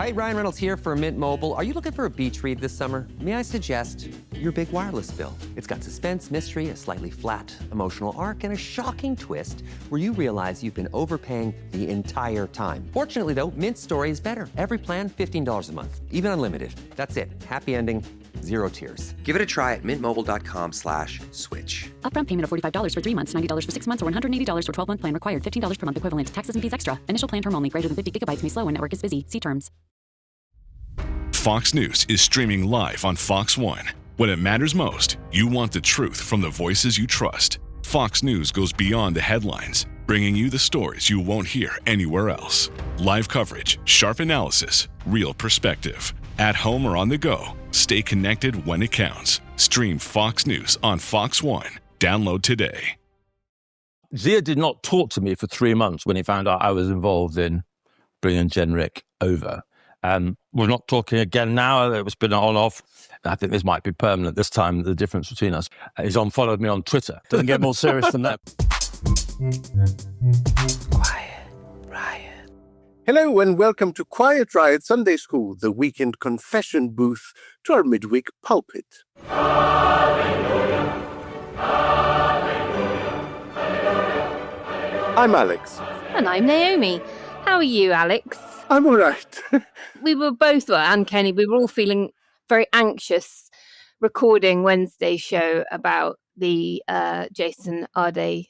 Right, Ryan Reynolds here for Mint Mobile. Are you looking for a beach read this summer? May I suggest your big wireless bill? It's got suspense, mystery, a slightly flat emotional arc, and a shocking twist where you realize you've been overpaying the entire time. Fortunately, though, Mint's story is better. Every plan, $15 a month, even unlimited. That's it. Happy ending, zero tears. Give it a try at mintmobile.com/switch. Upfront payment of $45 for 3 months, $90 for 6 months, or $180 for 12-month plan required. $15 per month equivalent. Taxes and fees extra. Initial plan term only. Greater than 50 gigabytes may slow when network is busy. See terms. Fox News is streaming live on Fox One. When it matters most, you want the truth from the voices you trust. Fox News goes beyond the headlines, bringing you the stories you won't hear anywhere else. Live coverage, sharp analysis, real perspective. At home or on the go, stay connected when it counts. Stream Fox News on Fox One. Download today. Zia did not talk to me for 3 months when he found out I was involved in bringing Generic over. We're not talking again now. It's been on off. I think this might be permanent this time, the difference between us. He's unfollowed me on Twitter. Doesn't get more serious than that. Quiet Riot. Hello and welcome to Quiet Riot Sunday School, the weekend confession booth to our midweek pulpit. Hallelujah. Hallelujah. I'm Alex. And I'm Naomi. How are you, Alex? I'm all right. We were both, and Kenny, we were all feeling very anxious recording Wednesday's show about the Jason Arde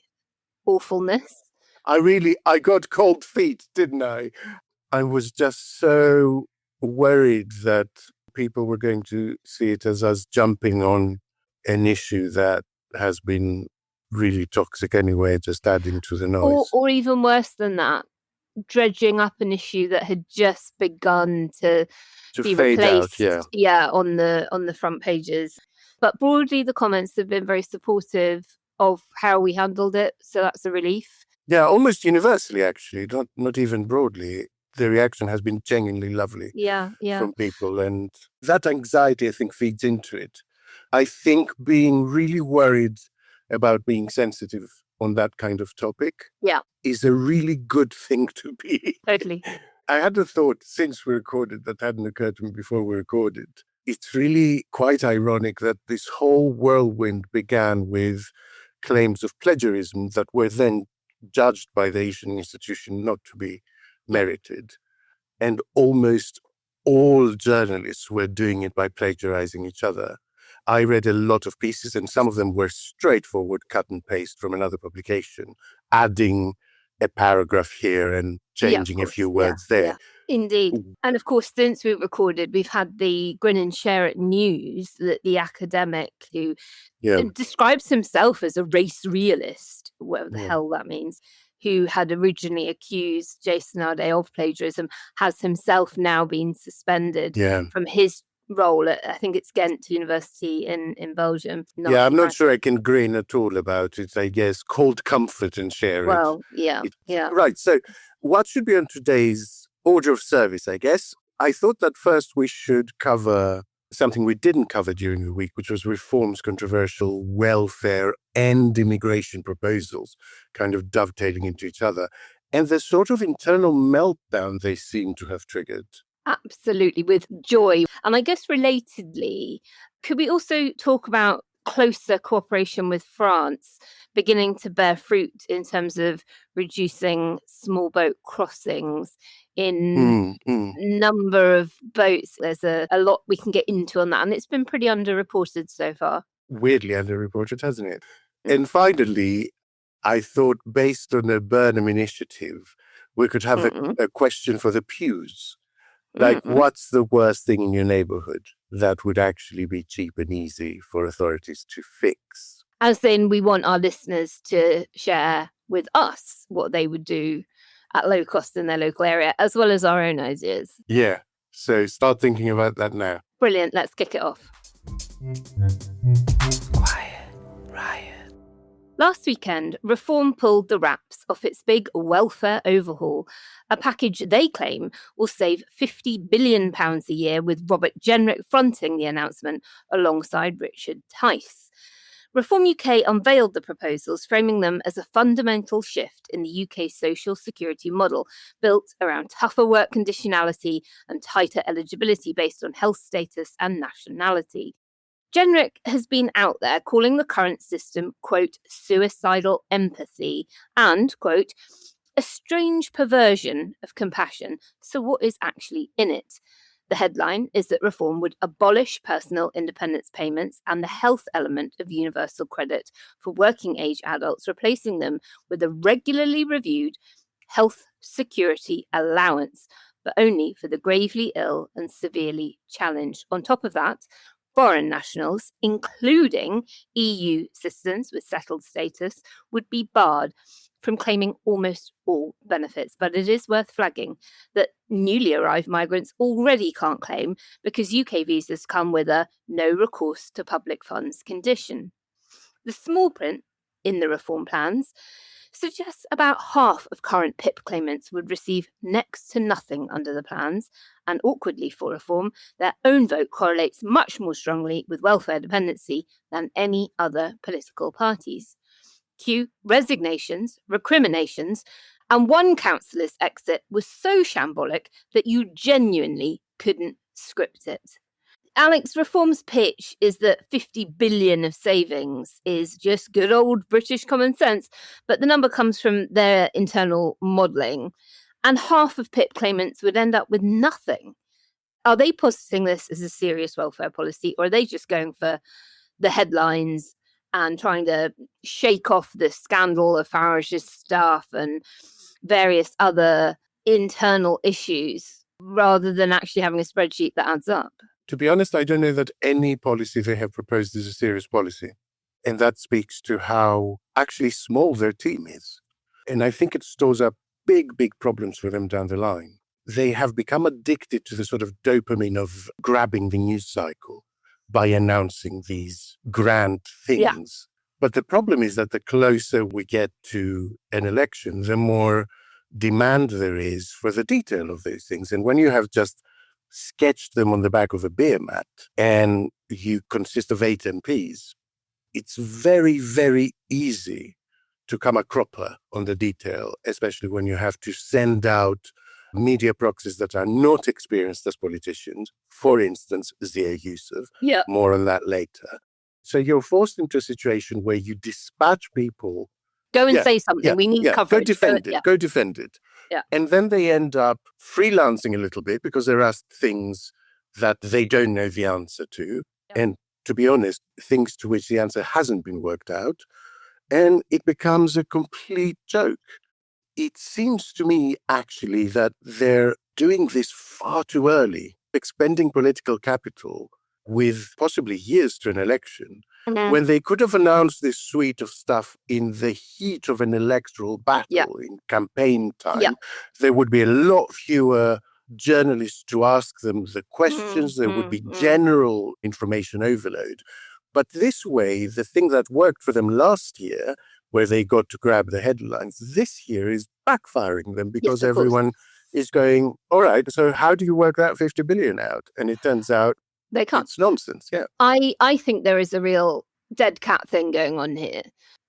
awfulness. I got cold feet, didn't I? I was just so worried that people were going to see it as us jumping on an issue that has been really toxic anyway, just adding to the noise. Or even worse than that, dredging up an issue that had just begun to be fade replaced, out, on the front pages. But broadly, the comments have been very supportive of how we handled it, so that's a relief. Yeah, almost universally, actually, not even broadly. The reaction has been genuinely lovely from people, and that anxiety, I think, feeds into it. I think being really worried about being sensitive on that kind of topic is a really good thing to be. Totally. I had a thought since we recorded that hadn't occurred to me before we recorded. It's really quite ironic that this whole whirlwind began with claims of plagiarism that were then judged by the Asian institution not to be merited. And almost all journalists were doing it by plagiarizing each other. I read a lot of pieces, and some of them were straightforward cut and paste from another publication, adding a paragraph here and changing a few words there. Yeah. Indeed. And of course, since we recorded, we've had the Grin and Share It news that the academic who describes himself as a race realist, whatever the hell that means, who had originally accused Jason Arde of plagiarism, has himself now been suspended from his role at, I think it's Ghent University in Belgium. I'm not sure I can grin at all about it. I guess cold comfort and share it. Well, Right. So what should be on today's order of service, I guess? I thought that first we should cover something we didn't cover during the week, which was Reform's controversial welfare and immigration proposals, kind of dovetailing into each other, and the sort of internal meltdown they seem to have triggered. Absolutely, with joy. And I guess relatedly, could we also talk about closer cooperation with France beginning to bear fruit in terms of reducing small boat crossings in number of boats? There's a lot we can get into on that, and it's been pretty underreported so far. Weirdly underreported, hasn't it? And finally, I thought based on a Burnham initiative, we could have a question for the pews. Like, what's the worst thing in your neighborhood that would actually be cheap and easy for authorities to fix? As in, we want our listeners to share with us what they would do at low cost in their local area, as well as our own ideas. Yeah, so start thinking about that now. Brilliant, let's kick it off. Quiet Riot. Last weekend, Reform pulled the wraps off its big welfare overhaul, a package they claim will save £50 billion a year, with Robert Jenrick fronting the announcement alongside Richard Tice. Reform UK unveiled the proposals, framing them as a fundamental shift in the UK social security model, built around tougher work conditionality and tighter eligibility based on health status and nationality. Genrick has been out there calling the current system, quote, suicidal empathy and, quote, a strange perversion of compassion. So what is actually in it? The headline is that reform would abolish personal independence payments and the health element of universal credit for working age adults, replacing them with a regularly reviewed health security allowance, but only for the gravely ill and severely challenged. On top of that, foreign nationals, including EU citizens with settled status, would be barred from claiming almost all benefits. But it is worth flagging that newly arrived migrants already can't claim because UK visas come with a no recourse to public funds condition. The small print in the reform plans suggests about half of current PIP claimants would receive next to nothing under the plans, and awkwardly for reform, their own vote correlates much more strongly with welfare dependency than any other political parties. Cue resignations, recriminations, and one councillor's exit was so shambolic that you genuinely couldn't script it. Alex, reform's pitch is that 50 billion of savings is just good old British common sense, but the number comes from their internal modelling, and half of PIP claimants would end up with nothing. Are they positing this as a serious welfare policy, or are they just going for the headlines and trying to shake off the scandal of Farage's staff and various other internal issues, rather than actually having a spreadsheet that adds up? To be honest, I don't know that any policy they have proposed is a serious policy. And that speaks to how actually small their team is. And I think it stores up big problems for them down the line. They have become addicted to the sort of dopamine of grabbing the news cycle by announcing these grand things. Yeah. But the problem is that the closer we get to an election, the more demand there is for the detail of those things. And when you have just sketched them on the back of a beer mat and you consist of 8 MPs, it's very, very easy to come a cropper on the detail, especially when you have to send out media proxies that are not experienced as politicians. For instance, Zia Yusuf. Yeah. More on that later. So you're forced into a situation where you dispatch people. Go and say something. We need coverage. Go defend it. Yeah. And then they end up freelancing a little bit because they're asked things that they don't know the answer to. Yeah. And to be honest, things to which the answer hasn't been worked out. And it becomes a complete joke. It seems to me, actually, that they're doing this far too early, expending political capital with possibly years to an election, when they could have announced this suite of stuff in the heat of an electoral battle, in campaign time. There would be a lot fewer journalists to ask them the questions. There would be general information overload. But this way, the thing that worked for them last year, where they got to grab the headlines, this year is backfiring them because everyone is going, all right, so how do you work that 50 billion out? And it turns out they can't. It's nonsense, yeah. I think there is a real dead cat thing going on here.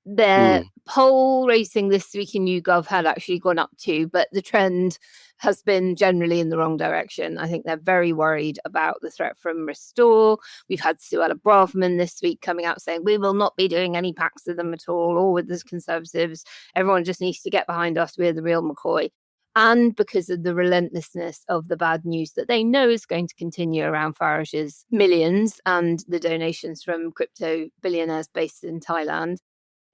Their poll rating this week in YouGov had actually gone up too, but the trend has been generally in the wrong direction. I think they're very worried about the threat from Restore. We've had Suella Braverman this week coming out saying we will not be doing any pacts with them at all, or with the Conservatives. Everyone just needs to get behind us. We're the real McCoy. And because of the relentlessness of the bad news that they know is going to continue around Farage's millions and the donations from crypto billionaires based in Thailand.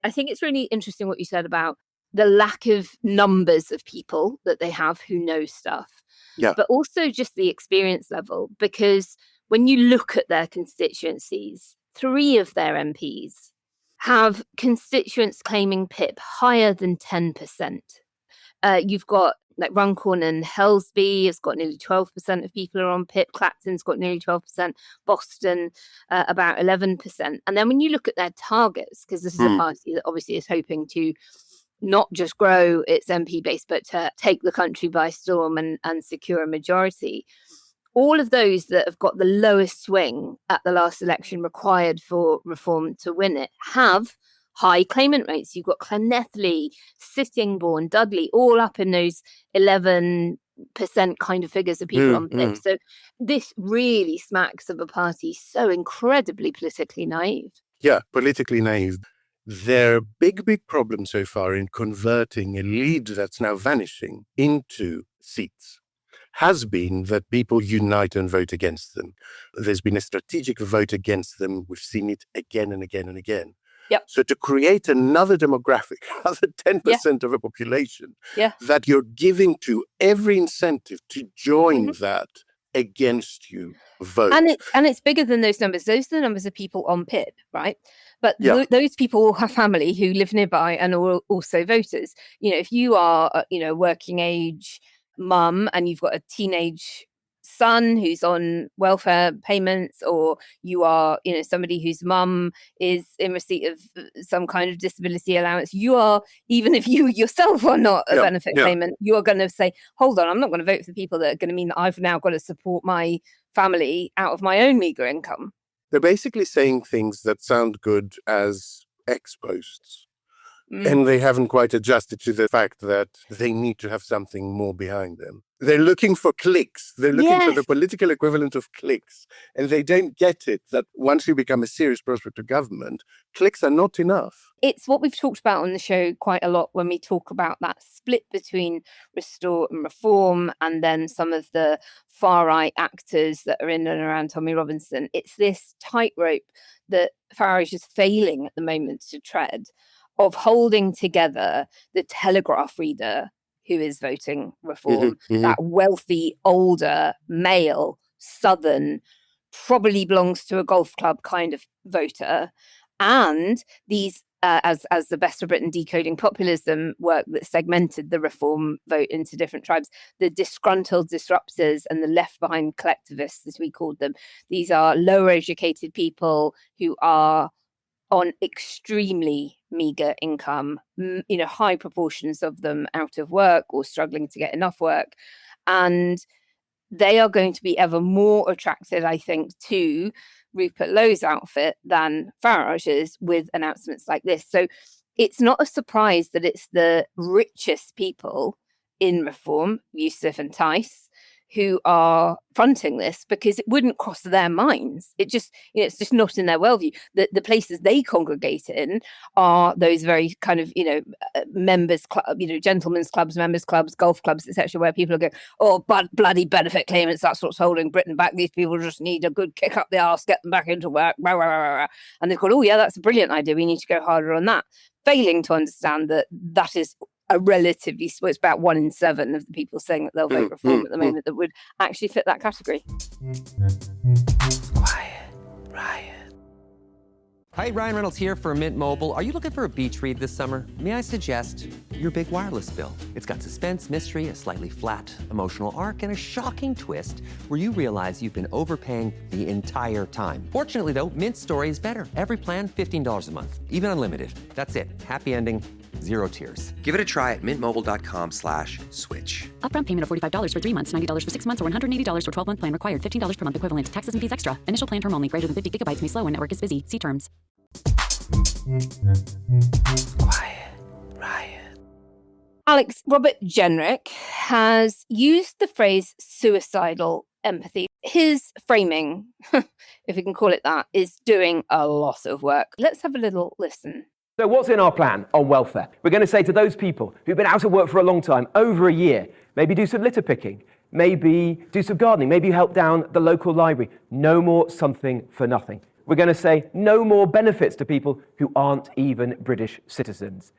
I think it's really interesting what you said about the lack of numbers of people that they have who know stuff, but also just the experience level. Because when you look at their constituencies, 3 of their MPs have constituents claiming PIP higher than 10%. You've got like Runcorn and Helsby has got nearly 12% of people are on PIP. Clacton's got nearly 12%. Boston, about 11%. And then when you look at their targets, because this is a party that obviously is hoping to not just grow its MP base, but to take the country by storm and secure a majority. all of those that have got the lowest swing at the last election required for reform to win it have high claimant rates. You've got Llanelli, Sittingbourne, Dudley, all up in those 11% kind of figures of people on PIP. So this really smacks of a party so incredibly politically naive. Yeah, politically naive. Their big problem so far in converting a lead that's now vanishing into seats has been that people unite and vote against them. There's been a strategic vote against them. We've seen it again and again and again. Yep. So to create another demographic, another 10% of a population that you're giving to every incentive to join that against you vote. And it's bigger than those numbers. Those are the numbers of people on PIP, right? But those people all have family who live nearby and are also voters. You know, if you are, working age mum and you've got a teenage son who's on welfare payments, or you are, somebody whose mum is in receipt of some kind of disability allowance, you are, even if you yourself are not a benefit claimant, you are going to say, hold on, I'm not going to vote for the people that are going to mean that I've now got to support my family out of my own meagre income. They're basically saying things that sound good as ex posts. And they haven't quite adjusted to the fact that they need to have something more behind them. They're looking for clicks. They're looking for the political equivalent of clicks. And they don't get it that once you become a serious prospect of government, clicks are not enough. It's what we've talked about on the show quite a lot when we talk about that split between restore and reform, and then some of the far-right actors that are in and around Tommy Robinson. It's this tightrope that Farage is failing at the moment to tread, of holding together the Telegraph reader who is voting reform, that wealthy, older, male, southern, probably belongs to a golf club kind of voter, and these, as the Best of Britain Decoding Populism work that segmented the reform vote into different tribes, the disgruntled disruptors and the left behind collectivists, as we called them. These are lower educated people who are on extremely meager income, high proportions of them out of work or struggling to get enough work. And they are going to be ever more attracted, I think, to Rupert Lowe's outfit than Farage's with announcements like this. So it's not a surprise that it's the richest people in reform, Yusuf and Tice, who are fronting this, because it wouldn't cross their minds. It just, it's just not in their worldview. The places they congregate in are those very kind of, members club, gentlemen's clubs, members clubs, golf clubs, etc., where people are going, oh, bloody benefit claimants, that's what's holding Britain back. These people just need a good kick up the arse, get them back into work. Rah, rah, rah, rah. And they've gone, oh yeah, that's a brilliant idea. We need to go harder on that. Failing to understand that that is a relatively, it's about 1 in 7 of the people saying that they'll vote reform at the moment that would actually fit that category. Quiet, Riot. Hi, Ryan Reynolds here for Mint Mobile. Are you looking for a beach read this summer? May I suggest your big wireless bill? It's got suspense, mystery, a slightly flat emotional arc, and a shocking twist where you realize you've been overpaying the entire time. Fortunately, though, Mint's story is better. Every plan, $15 a month, even unlimited. That's it. Happy ending. 0 tears. Give it a try at mintmobile.com/switch. Upfront payment of $45 for 3 months, $90 for 6 months, or $180 for 12-month plan required. $15 per month equivalent. Taxes and fees extra. Initial plan term only. Greater than 50 gigabytes may slow when network is busy. See terms. Quiet, Riot. Alex, Robert Jenrick has used the phrase suicidal empathy. His framing, if we can call it that, is doing a lot of work. Let's have a little listen. So what's in our plan on welfare? We're going to say to those people who've been out of work for a long time, over a year, maybe do some litter picking, maybe do some gardening, maybe help down the local library. No more something for nothing. We're going to say no more benefits to people who aren't even British citizens.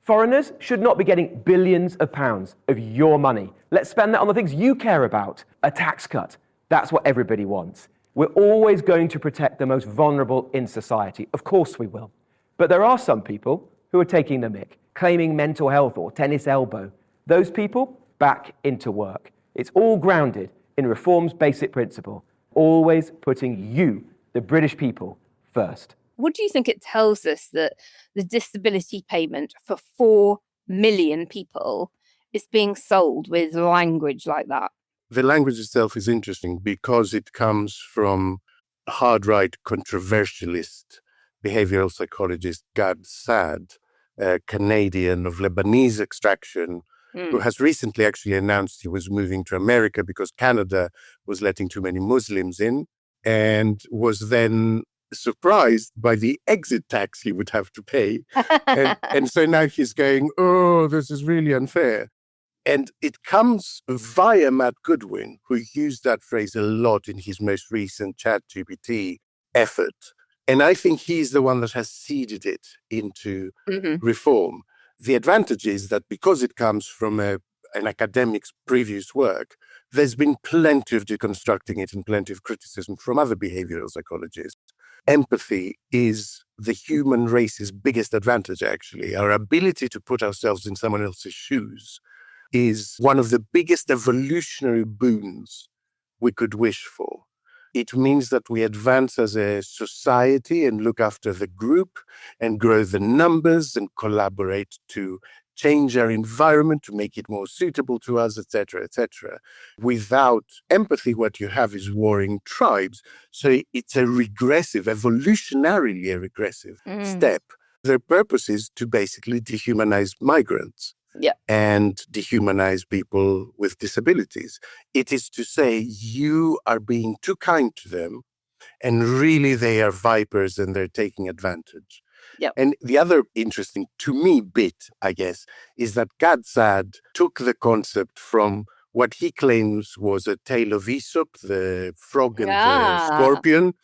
Foreigners should not be getting billions of pounds of your money. Let's spend that on the things you care about. A tax cut. That's what everybody wants. We're always going to protect the most vulnerable in society. Of course we will. But there are some people who are taking the mick, claiming mental health or tennis elbow. Those people, back into work. It's all grounded in reform's basic principle, always putting you, the British people, first. What do you think it tells us that the disability payment for 4 million people is being sold with language like that? The language itself is interesting because it comes from hard-right controversialist behavioral psychologist Gad Saad, a Canadian of Lebanese extraction, who has recently actually announced he was moving to America because Canada was letting too many Muslims in, and was then surprised by the exit tax he would have to pay. and so now he's going, oh, this is really unfair. And it comes via Matt Goodwin, who used that phrase a lot in his most recent ChatGPT effort. And I think he's the one that has seeded it into reform. The advantage is that because it comes from an academic's previous work, there's been plenty of deconstructing it and plenty of criticism from other behavioral psychologists. Empathy is the human race's biggest advantage, actually. Our ability to put ourselves in someone else's shoes is one of the biggest evolutionary boons we could wish for. It means that we advance as a society and look after the group and grow the numbers and collaborate to change our environment to make it more suitable to us, etc., etc. Without empathy, what you have is warring tribes. So it's a regressive, evolutionarily a regressive step. Their purpose is to basically dehumanize migrants. And dehumanize people with disabilities. It is to say you are being too kind to them, and really they are vipers and they're taking advantage. And the other interesting, to me, bit, I guess, is that Gad Saad took the concept from what he claims was a tale of Aesop, the frog and the scorpion,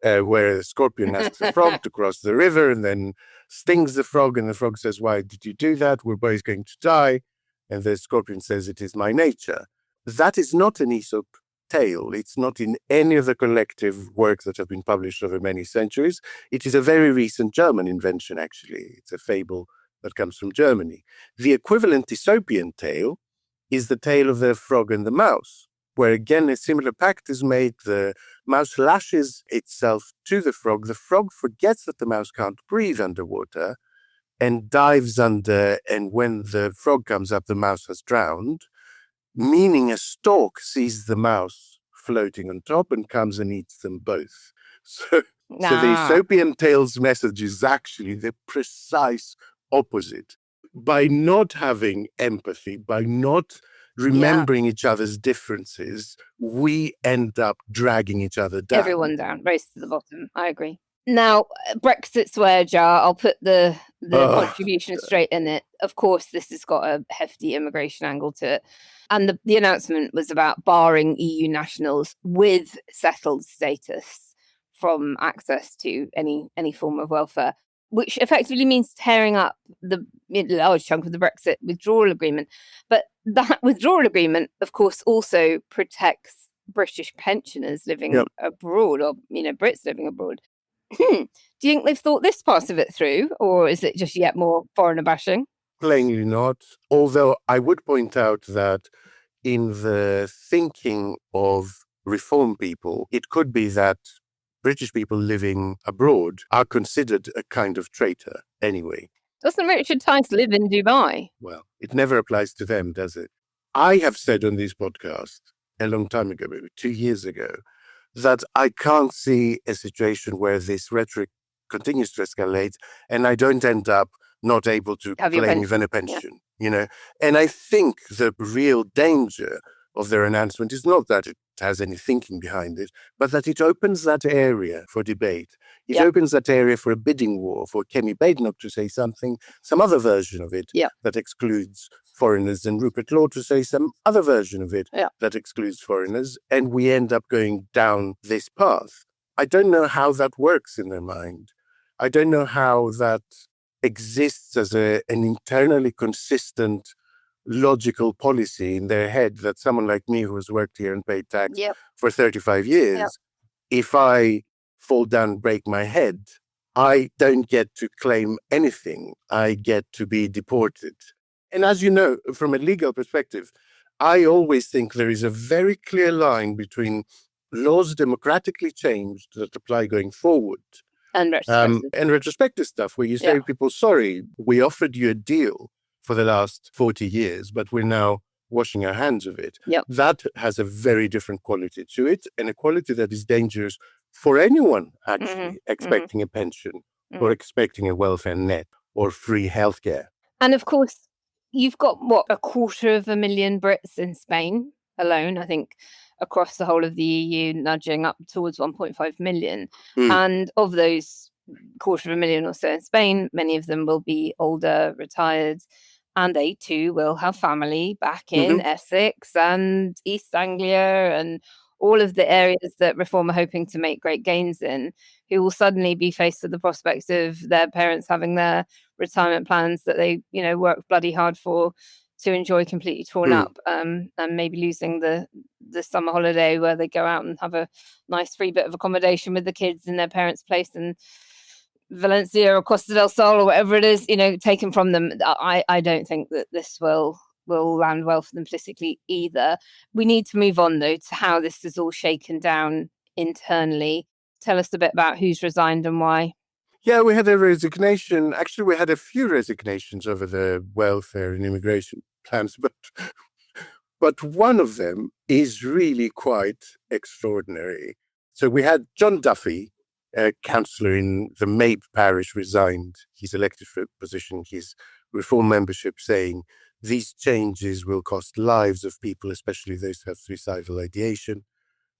where the scorpion asks the frog to cross the river and then stings the frog, and the frog says, why did you do that? We're both going to die. And the scorpion says, it is my nature. That is not an Aesop tale. It's not in any of the collective works that have been published over many centuries. It is a very recent German invention, actually. It's a fable that comes from Germany. The equivalent Aesopian tale is the tale of the frog and the mouse, where again a similar pact is made. The mouse lashes itself to the frog. The frog forgets that the mouse can't breathe underwater and dives under, and when the frog comes up, the mouse has drowned, meaning a stork sees the mouse floating on top and comes and eats them both. So the Aesopian tale's message is actually the precise opposite. By not having empathy, by not remembering each other's differences, we end up dragging each other down. Everyone down, race to the bottom. I agree. Now, Brexit swear jar, I'll put the contribution straight in it. Of course, this has got a hefty immigration angle to it. And the announcement was about barring EU nationals with settled status from access to any form of welfare, which effectively means tearing up the large chunk of the Brexit withdrawal agreement. But that withdrawal agreement, of course, also protects British pensioners living abroad, or Brits living abroad. Do you think they've thought this part of it through, or is it just yet more foreigner bashing? Plainly not. Although I would point out that in the thinking of reform people, it could be that British people living abroad are considered a kind of traitor anyway. Doesn't Richard Tice live in Dubai? Well, it never applies to them, does it? I have said on this podcast a long time ago, maybe 2 years ago, that I can't see a situation where this rhetoric continues to escalate and I don't end up not able to claim even a pension, And I think the real danger of their announcement is not that it has any thinking behind it, but that it opens that area for debate. It opens that area for a bidding war, for Kemi Badenoch to say some other version of it that excludes foreigners, and Rupert Law to say some other version of it that excludes foreigners, and we end up going down this path. I don't know how that works in their mind. I don't know how that exists as an internally consistent logical policy in their head, that someone like me who has worked here and paid tax for 35 years, if I fall down and break my head, I don't get to claim anything. I get to be deported. And as you know, from a legal perspective, I always think there is a very clear line between laws democratically changed that apply going forward and retrospective stuff, where you say to people, sorry, we offered you a deal for the last 40 years, but we're now washing our hands of it. Yep. That has a very different quality to it, and a quality that is dangerous for anyone actually expecting a pension or expecting a welfare net or free healthcare. And of course, you've got, 250,000 Brits in Spain alone, I think, across the whole of the EU, nudging up towards 1.5 million. And of those 250,000 or so in Spain, many of them will be older, retired, and they too will have family back in Essex and East Anglia and all of the areas that Reform are hoping to make great gains in, who will suddenly be faced with the prospect of their parents having their retirement plans that they, worked bloody hard for to enjoy completely torn up, and maybe losing the summer holiday where they go out and have a nice free bit of accommodation with the kids in their parents' place in Valencia or Costa del Sol or whatever it is, taken from them. I don't think that this will land well for them politically either. We need to move on, though, to how this is all shaken down internally. Tell us a bit about who's resigned and why. Yeah, we had a resignation. Actually, we had a few resignations over the welfare and immigration plans, but one of them is really quite extraordinary. So we had John Duffy, a councillor in the Mabe parish, resigned. He's elected for a position, his Reform membership saying, these changes will cost lives of people, especially those who have suicidal ideation.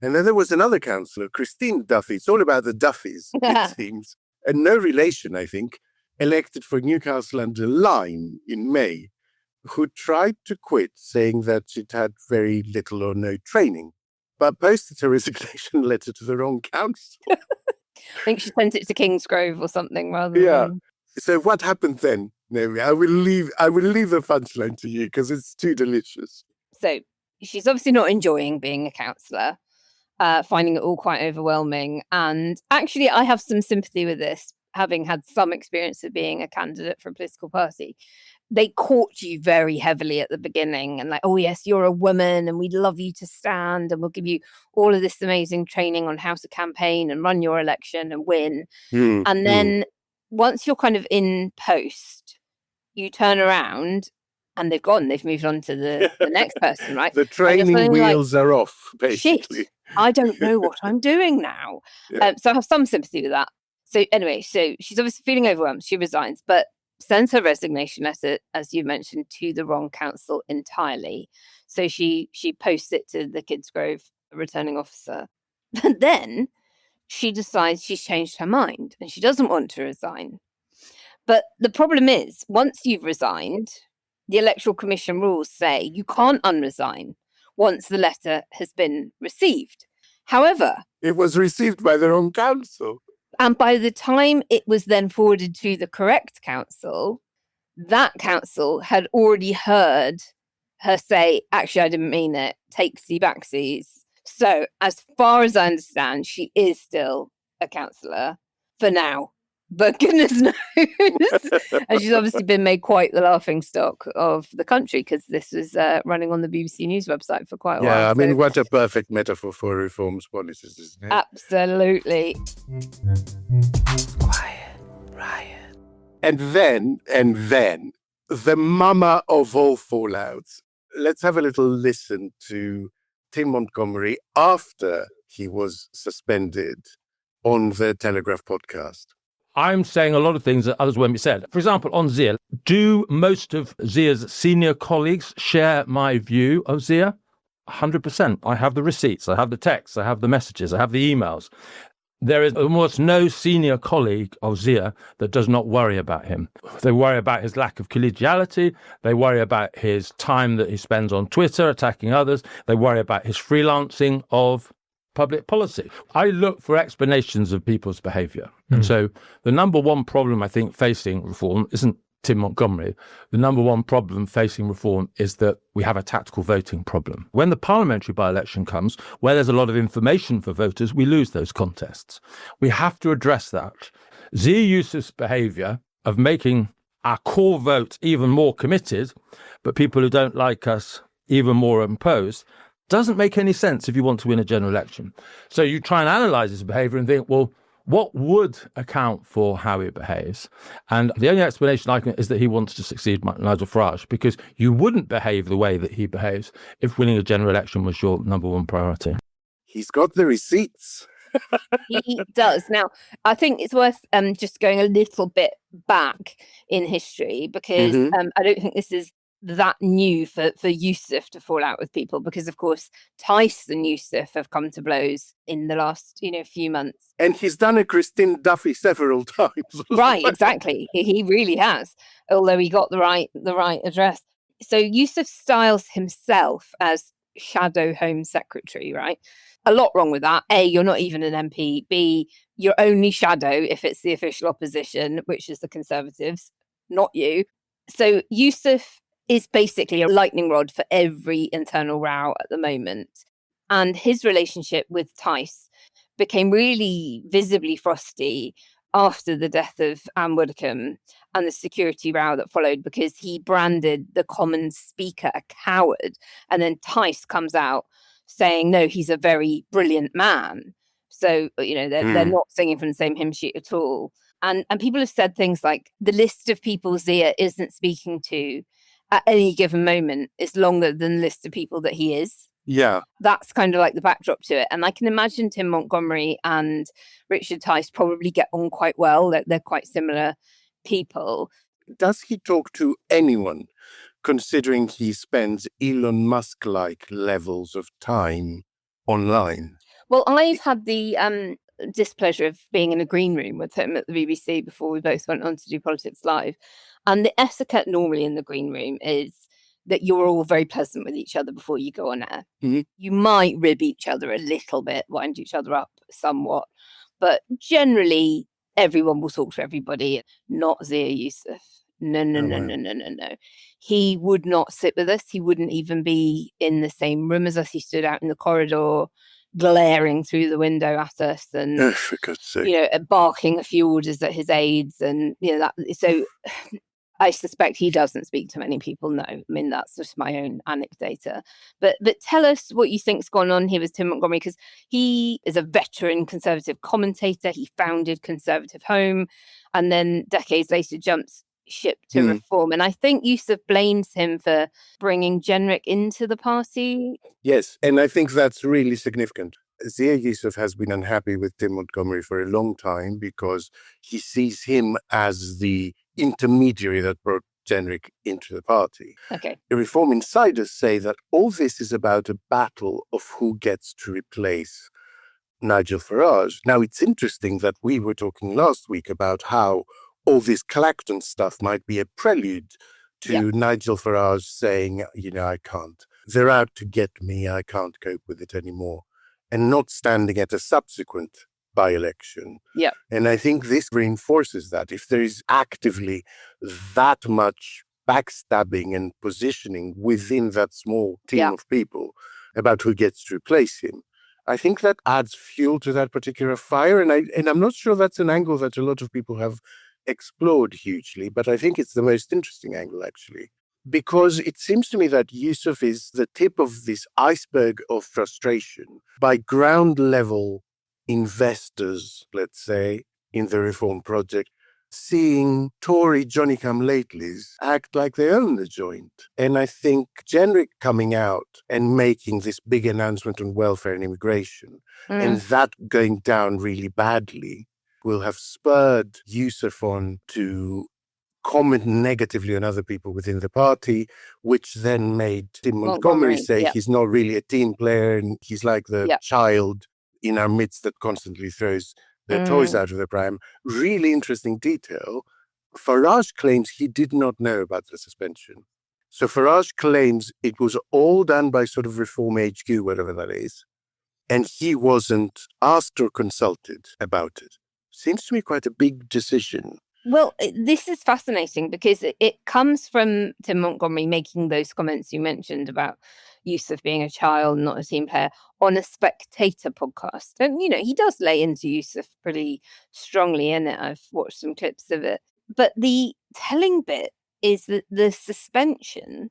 And then there was another councillor, Christine Duffy. It's all about the Duffys, it seems. And no relation, I think, elected for Newcastle under Lyme in May, who tried to quit, saying that she'd had very little or no training, but posted her resignation letter to the wrong council. I think she sent it to Kingsgrove or something rather than... So what happened then, Naomi? I will leave the punchline to you because it's too delicious. So she's obviously not enjoying being a councillor, finding it all quite overwhelming. And actually, I have some sympathy with this, having had some experience of being a candidate for a political party. They court you very heavily at the beginning and oh yes, you're a woman and we'd love you to stand and we'll give you all of this amazing training on how to campaign and run your election and win. And then once you're kind of in post, you turn around and they've moved on to the next person, right? The training wheels are off, basically. Shit, I don't know what I'm doing now. So I have some sympathy with that. So anyway, so she's obviously feeling overwhelmed. She resigns, but sends her resignation letter, as you mentioned, to the wrong council entirely. So she posts it to the Kidsgrove returning officer. And then she decides she's changed her mind and she doesn't want to resign. But the problem is, once you've resigned, the Electoral Commission rules say you can't unresign once the letter has been received. However, it was received by the wrong council. And by the time it was then forwarded to the correct council, that council had already heard her say, actually, I didn't mean it, takesy backsies. So as far as I understand, she is still a councillor for now. But goodness knows. And she's obviously been made quite the laughing stock of the country because this was running on the BBC News website for quite a while. Yeah, I mean, what a perfect metaphor for Reform's policies, isn't it? Absolutely. Quiet, Riot. And then, the mama of all fallouts. Let's have a little listen to Tim Montgomery after he was suspended on the Telegraph podcast. I'm saying a lot of things that others won't be said. For example, on Zia, do most of Zia's senior colleagues share my view of Zia? 100%. I have the receipts, I have the texts, I have the messages, I have the emails. There is almost no senior colleague of Zia that does not worry about him. They worry about his lack of collegiality. They worry about his time that he spends on Twitter attacking others. They worry about his freelancing of public policy. I look for explanations of people's behaviour. And so the number one problem, I think, facing reform isn't Tim Montgomery. The number one problem facing reform is that we have a tactical voting problem. When the parliamentary by-election comes, where there's a lot of information for voters, we lose those contests. We have to address that. Zia Yusuf's behaviour of making our core vote even more committed, but people who don't like us even more imposed, doesn't make any sense if you want to win a general election. So you try and analyse his behaviour and think, well, What would account for how he behaves? And the only explanation I can is that he wants to succeed Nigel Farage, because you wouldn't behave the way that he behaves if winning a general election was your number one priority. He's got the receipts. He does. Now, I think it's worth just going a little bit back in history, because I don't think this is that new for Yusuf to fall out with people, because of course Tice and Yusuf have come to blows in the last few months, and he's done a Christine Duffy several times. Right, exactly. He really has, although he got the right address. So Yusuf styles himself as Shadow Home Secretary, right? A lot wrong with that. A, you're not even an MP. B, you're only shadow if it's the official opposition, which is the Conservatives, not you. So Yusuf is basically a lightning rod for every internal row at the moment. And his relationship with Tice became really visibly frosty after the death of Anne Widdecombe and the security row that followed, because he branded the Commons Speaker a coward. And then Tice comes out saying, no, he's a very brilliant man. So, they're not singing from the same hymn sheet at all. And people have said things like, the list of people Zia isn't speaking to at any given moment is longer than the list of people that he is. Yeah. That's kind of like the backdrop to it. And I can imagine Tim Montgomery and Richard Tice probably get on quite well. They're quite similar people. Does he talk to anyone, considering he spends Elon Musk-like levels of time online? Well, I've had the displeasure of being in a green room with him at the BBC before we both went on to do Politics Live. And the etiquette normally in the green room is that you're all very pleasant with each other before you go on air. Mm-hmm. You might rib each other a little bit, wind each other up somewhat. But generally, everyone will talk to everybody. Not Zia Yusuf. No. He would not sit with us. He wouldn't even be in the same room as us. He stood out in the corridor, glaring through the window at us, and for God's sake, barking a few orders at his aides, and that. So I suspect he doesn't speak to many people. No, I mean that's just my own anecdata. But tell us what you think's gone on here with Tim Montgomery, because he is a veteran Conservative commentator. He founded Conservative Home, and then decades later jumps ship to Reform. And I think Yusuf blames him for bringing Jenrick into the party. Yes, and I think that's really significant. Zia Yusuf has been unhappy with Tim Montgomery for a long time because he sees him as the intermediary that brought Jenrick into the party. Okay. The Reform insiders say that all this is about a battle of who gets to replace Nigel Farage. Now, it's interesting that we were talking last week about how all this Clacton stuff might be a prelude to Nigel Farage saying, I can't. They're out to get me. I can't cope with it anymore. And not standing at a subsequent by-election. Yeah. And I think this reinforces that. If there is actively that much backstabbing and positioning within that small team of people about who gets to replace him, I think that adds fuel to that particular fire. And I'm not sure that's an angle that a lot of people have explored hugely, but I think it's the most interesting angle, actually, because it seems to me that Yusuf is the tip of this iceberg of frustration by ground level investors, let's say, in the Reform project, seeing Tory Johnny-come-latelys act like they own the joint. And I think Jenrick coming out and making this big announcement on welfare and immigration, and that going down really badly, will have spurred Yusuf on to comment negatively on other people within the party, which then made Tim Montgomery say he's not really a team player and he's like the child in our midst that constantly throws their toys out of the pram. Really interesting detail. Farage claims he did not know about the suspension. So Farage claims it was all done by sort of Reform HQ, whatever that is, and he wasn't asked or consulted about it. Seems to me quite a big decision. Well, this is fascinating because it comes from Tim Montgomery making those comments you mentioned about Yusuf being a child, not a team player, on a Spectator podcast. And, he does lay into Yusuf pretty strongly in it. I've watched some clips of it. But the telling bit is that the suspension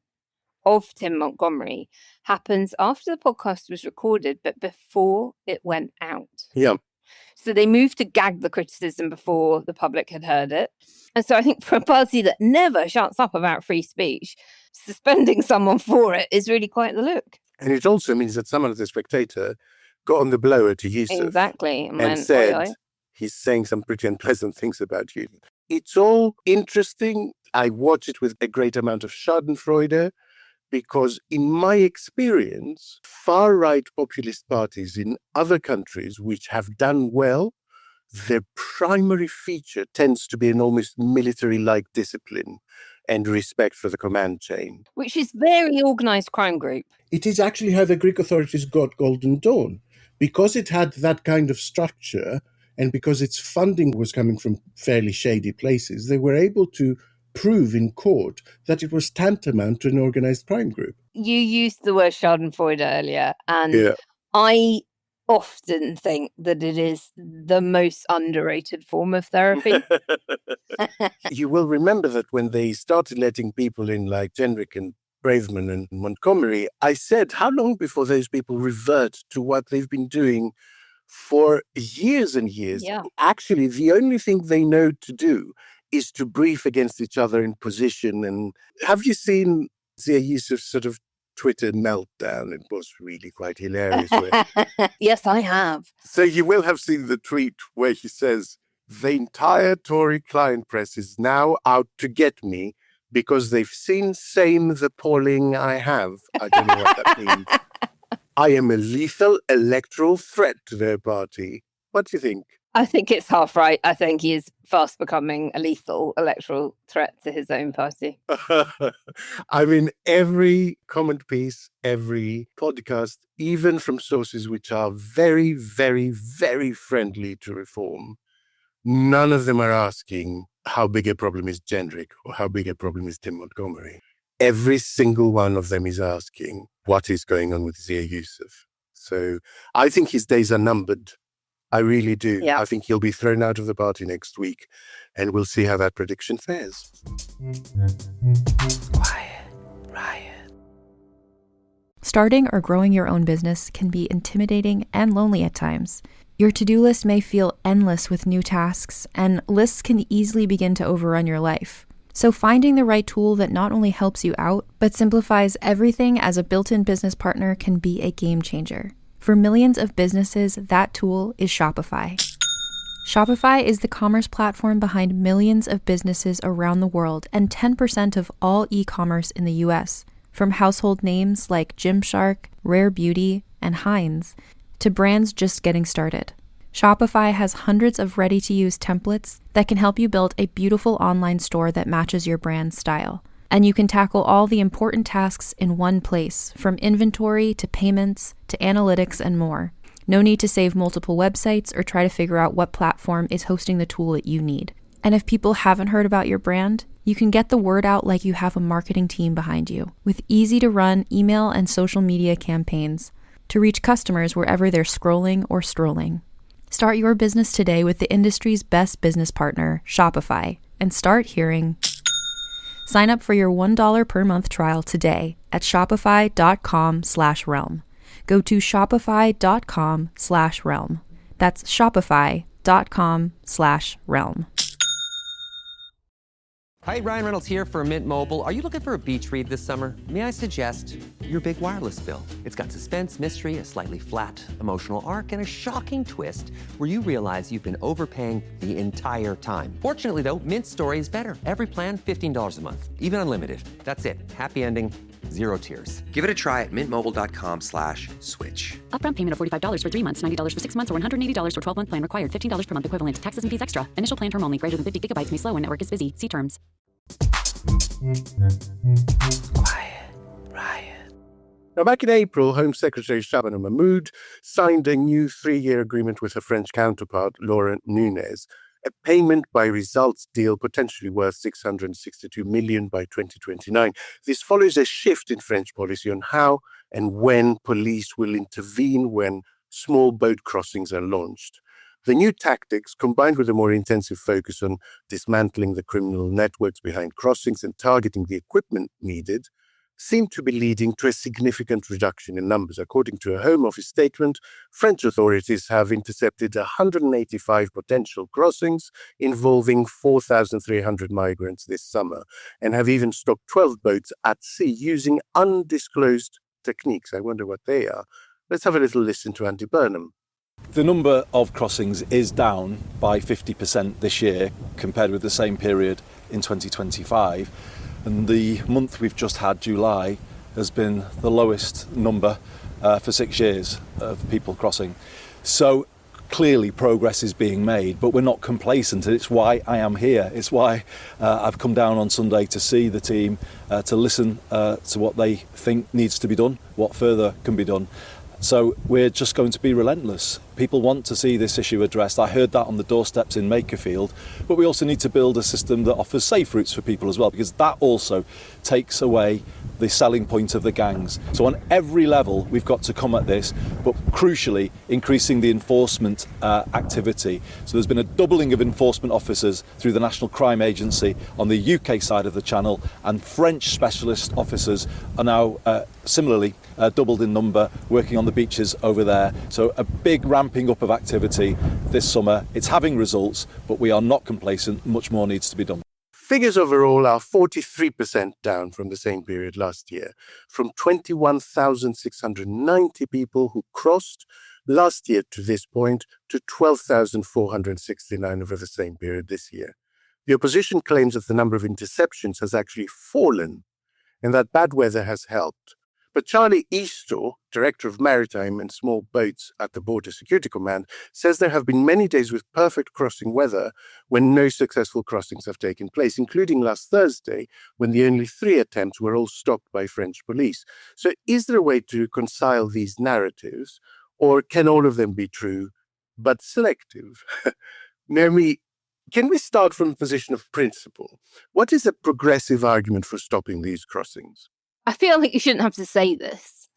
of Tim Montgomery happens after the podcast was recorded, but before it went out. Yeah. So they moved to gag the criticism before the public had heard it. And so I think for a party that never shuts up about free speech, suspending someone for it is really quite the look. And it also means that someone as a spectator got on the blower to Yusuf. Exactly. And said, oi, oi. He's saying some pretty unpleasant things about you. It's all interesting. I watch it with a great amount of schadenfreude because in my experience, far-right populist parties in other countries which have done well, their primary feature tends to be an almost military-like discipline and respect for the command chain. Which is very organised crime group. It is actually how the Greek authorities got Golden Dawn. Because it had that kind of structure and because its funding was coming from fairly shady places, they were able to prove in court that it was tantamount to an organised crime group. You used the word schadenfreude earlier, and I often think that it is the most underrated form of therapy. You will remember that when they started letting people in like Jenrick and Braverman and Montgomery, I said, how long before those people revert to what they've been doing for years and years? Yeah. Actually, the only thing they know to do is to brief against each other in position. And have you seen Zia Yusuf's sort of Twitter meltdown? It was really quite hilarious. Yes, I have. So you will have seen the tweet where he says, the entire Tory client press is now out to get me because they've seen same the polling I have. I don't know what that means. I am a lethal electoral threat to their party. What do you think? I think it's half right. I think he is fast becoming a lethal electoral threat to his own party. I mean, every comment piece, every podcast, even from sources which are very, very, very friendly to reform, none of them are asking how big a problem is Jenrick or how big a problem is Tim Montgomery. Every single one of them is asking what is going on with Zia Yusuf. So I think his days are numbered. I really do. Yeah. I think he'll be thrown out of the party next week, and we'll see how that prediction fares. Quiet, Riot. Starting or growing your own business can be intimidating and lonely at times. Your to-do list may feel endless with new tasks, and lists can easily begin to overrun your life. So finding the right tool that not only helps you out, but simplifies everything as a built-in business partner can be a game changer. For millions of businesses, that tool is Shopify. Shopify is the commerce platform behind millions of businesses around the world and 10% of all e-commerce in the US. From household names like Gymshark, Rare Beauty, and Heinz, to brands just getting started. Shopify has hundreds of ready-to-use templates that can help you build a beautiful online store that matches your brand's style. And you can tackle all the important tasks in one place, from inventory to payments to analytics and more. No need to save multiple websites or try to figure out what platform is hosting the tool that you need. And if people haven't heard about your brand, you can get the word out like you have a marketing team behind you, with easy-to-run email and social media campaigns to reach customers wherever they're scrolling or strolling. Start your business today with the industry's best business partner, Shopify, and start hearing. Sign up for your $1 per month trial today at shopify.com/realm. Go to shopify.com/realm. That's shopify.com/realm. Hi, Ryan Reynolds here for Mint Mobile. Are you looking for a beach read this summer? May I suggest your big wireless bill? It's got suspense, mystery, a slightly flat emotional arc, and a shocking twist where you realize you've been overpaying the entire time. Fortunately, though, Mint's story is better. Every plan, $15 a month, even unlimited. That's it. Happy ending, 0 tears. Give it a try at mintmobile.com/switch. Upfront payment of $45 for 3 months, $90 for 6 months, or $180 for 12-month plan required. $15 per month equivalent. Taxes and fees extra. Initial plan term only. Greater than 50 gigabytes may slow when network is busy. See terms. Quiet, Riot. Now, back in April, Home Secretary Shabana Mahmood signed a new 3-year agreement with her French counterpart, Laura Nunez, a payment by results deal potentially worth $662 million by 2029. This follows a shift in French policy on how and when police will intervene when small boat crossings are launched. The new tactics, combined with a more intensive focus on dismantling the criminal networks behind crossings and targeting the equipment needed, seem to be leading to a significant reduction in numbers. According to a Home Office statement, French authorities have intercepted 185 potential crossings involving 4,300 migrants this summer and have even stopped 12 boats at sea using undisclosed techniques. I wonder what they are. Let's have a little listen to Andy Burnham. The number of crossings is down by 50% this year compared with the same period in 2025. And the month we've just had, July, has been the lowest number for 6 years of people crossing. So clearly progress is being made, but we're not complacent. And it's why I am here. It's why I've come down on Sunday to see the team, to listen to what they think needs to be done, what further can be done. So we're just going to be relentless. People want to see this issue addressed. I heard that on the doorsteps in Makerfield, but we also need to build a system that offers safe routes for people as well, because that also takes away the selling point of the gangs. So on every level, we've got to come at this, but crucially, increasing the enforcement activity. So there's been a doubling of enforcement officers through the National Crime Agency on the UK side of the channel, and French specialist officers are now similarly doubled in number, working on the beaches over there. So a big ramping up of activity this summer. It's having results, but we are not complacent. Much more needs to be done. Figures overall are 43% down from the same period last year, from 21,690 people who crossed last year to this point to 12,469 over the same period this year. The opposition claims that the number of interceptions has actually fallen and that bad weather has helped. But Charlie Eastaugh, Director of Maritime and Small Boats at the Border Security Command, says there have been many days with perfect crossing weather when no successful crossings have taken place, including last Thursday, when the only 3 attempts were all stopped by French police. So is there a way to reconcile these narratives, or can all of them be true, but selective? Naomi, can we start from a position of principle? What is a progressive argument for stopping these crossings? I feel like you shouldn't have to say this,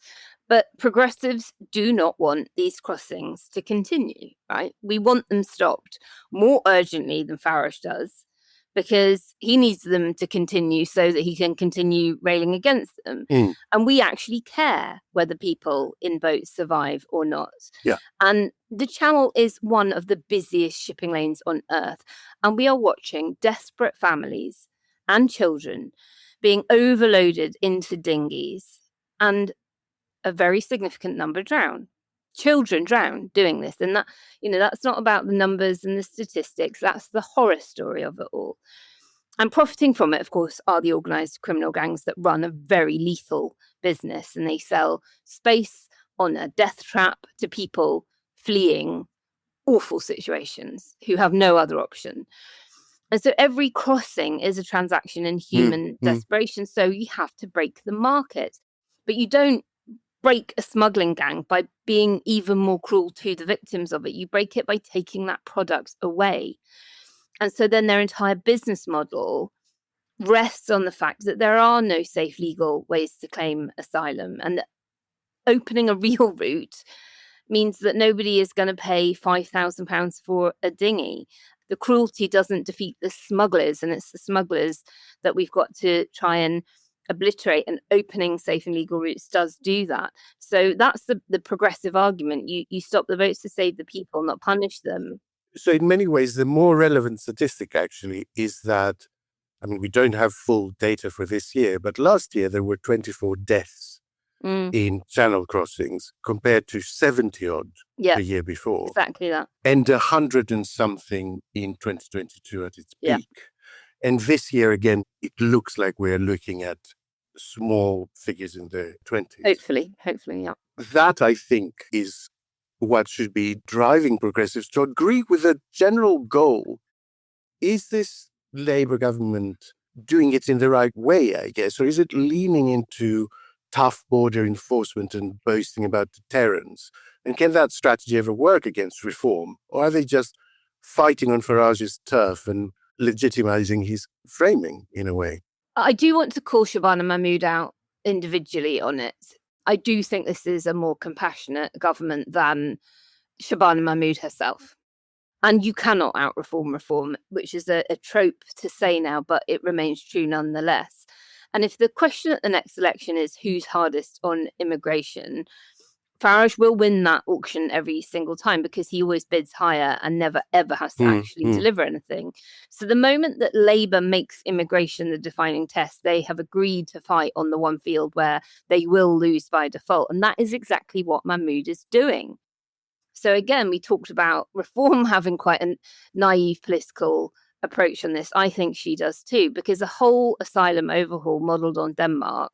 but progressives do not want these crossings to continue, right? We want them stopped more urgently than Farage does, because he needs them to continue so that he can continue railing against them. And we actually care whether people in boats survive or not. Yeah. And the Channel is one of the busiest shipping lanes on earth. And we are watching desperate families and children being overloaded into dinghies, and a very significant number drown. Children drown doing this. And that, that's not about the numbers and the statistics. That's the horror story of it all. And profiting from it, of course, are the organised criminal gangs that run a very lethal business, and they sell space on a death trap to people fleeing awful situations who have no other option. And so every crossing is a transaction in human desperation. So you have to break the market. But you don't break a smuggling gang by being even more cruel to the victims of it. You break it by taking that product away. And so then their entire business model rests on the fact that there are no safe legal ways to claim asylum. And that opening a real route means that nobody is going to pay £5,000 for a dinghy. The cruelty doesn't defeat the smugglers, and it's the smugglers that we've got to try and obliterate, and opening safe and legal routes does do that. So that's the progressive argument. You stop the boats to save the people, not punish them. So in many ways, the more relevant statistic actually is that, we don't have full data for this year, but last year there were 24 deaths in Channel crossings compared to 70-odd the year before. Exactly that. And 100 and something in 2022 at its peak. And this year, again, it looks like we're looking at small figures in the 20s. Hopefully, yeah. That, I think, is what should be driving progressives to agree with a general goal. Is this Labour government doing it in the right way, I guess, or is it leaning into tough border enforcement and boasting about deterrence? And can that strategy ever work against reform? Or are they just fighting on Farage's turf and legitimizing his framing in a way? I do want to call Shabana Mahmood out individually on it. I do think this is a more compassionate government than Shabana Mahmood herself. And you cannot out-reform reform, which is a trope to say now, but it remains true nonetheless. And if the question at the next election is who's hardest on immigration, Farage will win that auction every single time because he always bids higher and never, ever has to actually deliver anything. So the moment that Labour makes immigration the defining test, they have agreed to fight on the one field where they will lose by default. And that is exactly what Mahmood is doing. So again, we talked about Reform having quite a naive political approach on this. I think she does too, because the whole asylum overhaul modelled on Denmark,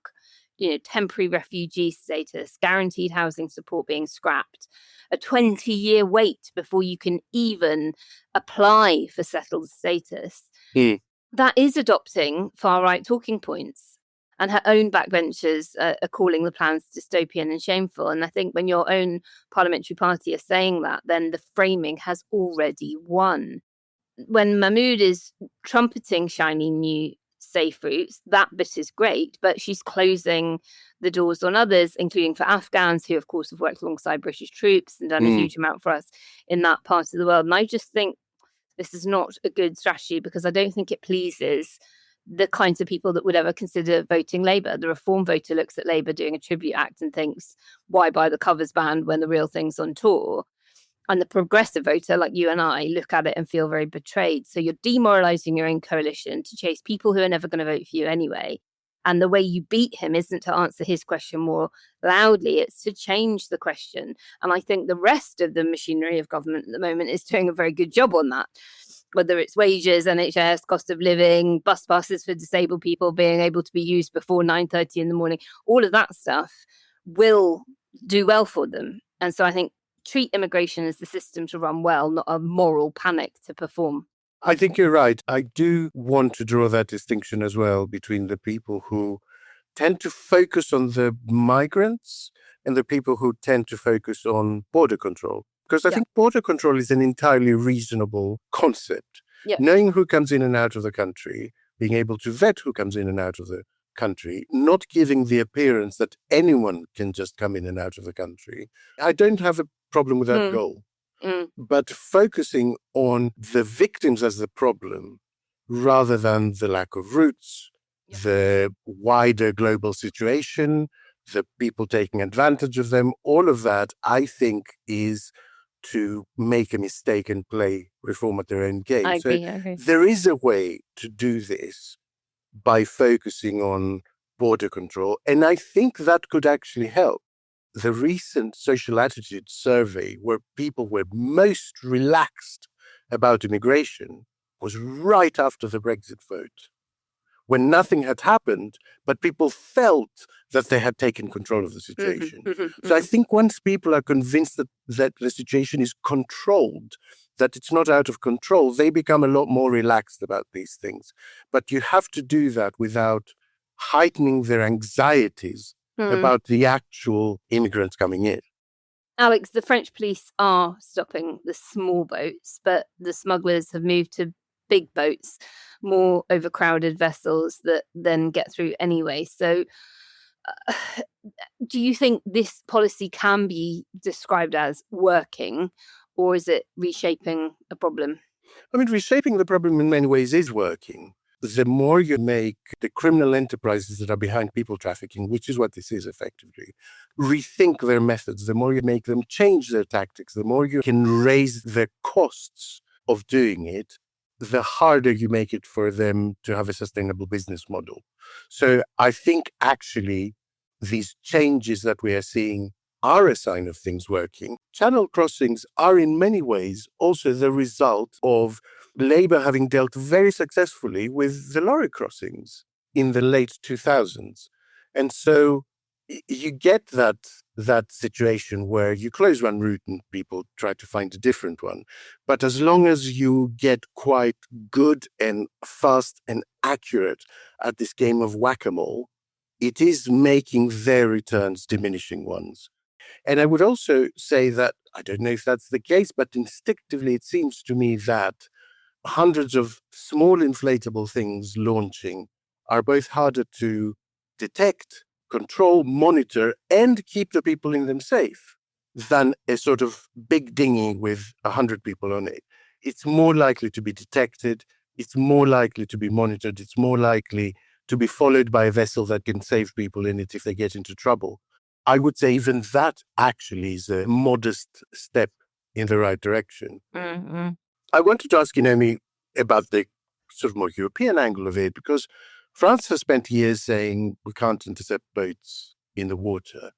temporary refugee status, guaranteed housing support being scrapped, a 20-year wait before you can even apply for settled status. That is adopting far-right talking points. And her own backbenchers are calling the plans dystopian and shameful. And I think when your own parliamentary party are saying that, then the framing has already won. When Mahmood is trumpeting shiny new safe routes, that bit is great, but she's closing the doors on others, including for Afghans, who, of course, have worked alongside British troops and done a huge amount for us in that part of the world. And I just think this is not a good strategy because I don't think it pleases the kinds of people that would ever consider voting Labour. The Reform voter looks at Labour doing a tribute act and thinks, why buy the covers band when the real thing's on tour? And the progressive voter, like you and I, look at it and feel very betrayed. So you're demoralising your own coalition to chase people who are never going to vote for you anyway. And the way you beat him isn't to answer his question more loudly, it's to change the question. And I think the rest of the machinery of government at the moment is doing a very good job on that. Whether it's wages, NHS, cost of living, bus passes for disabled people being able to be used before 9:30 in the morning, all of that stuff will do well for them. And so I think treat immigration as the system to run well, not a moral panic to perform. I think you're right. I do want to draw that distinction as well between the people who tend to focus on the migrants and the people who tend to focus on border control. Because I think border control is an entirely reasonable concept. Knowing who comes in and out of the country, being able to vet who comes in and out of the country, not giving the appearance that anyone can just come in and out of the country. I don't have a problem with that goal. But focusing on the victims as the problem rather than the lack of roots, the wider global situation, the people taking advantage of them, all of that, I think, is to make a mistake and play Reform at their own game. I agree. There is a way to do this by focusing on border control, and I think that could actually help. The recent social attitude survey where people were most relaxed about immigration was right after the Brexit vote, when nothing had happened, but people felt that they had taken control of the situation. So I think once people are convinced that the situation is controlled, that it's not out of control, they become a lot more relaxed about these things. But you have to do that without heightening their anxieties about the actual immigrants coming in. Alex, the French police are stopping the small boats, but the smugglers have moved to big boats, more overcrowded vessels that then get through anyway. So do you think this policy can be described as working, or is it reshaping a problem? I mean, reshaping the problem in many ways is working. The more you make the criminal enterprises that are behind people trafficking, which is what this is effectively, rethink their methods, the more you make them change their tactics, the more you can raise the costs of doing it, the harder you make it for them to have a sustainable business model. So I think actually these changes that we are seeing are a sign of things working. Channel crossings are in many ways also the result of Labour having dealt very successfully with the lorry crossings in the late 2000s. And so you get that situation where you close one route and people try to find a different one. But as long as you get quite good and fast and accurate at this game of whack-a-mole, it is making their returns diminishing ones. And I would also say that, I don't know if that's the case, but instinctively it seems to me that hundreds of small inflatable things launching are both harder to detect, control, monitor, and keep the people in them safe than a sort of big dinghy with 100 people on it. It's more likely to be detected. It's more likely to be monitored. It's more likely to be followed by a vessel that can save people in it if they get into trouble. I would say even that actually is a modest step in the right direction. Mm-hmm. I wanted to ask you, Naomi, about the sort of more European angle of it, because France has spent years saying we can't intercept boats in the water.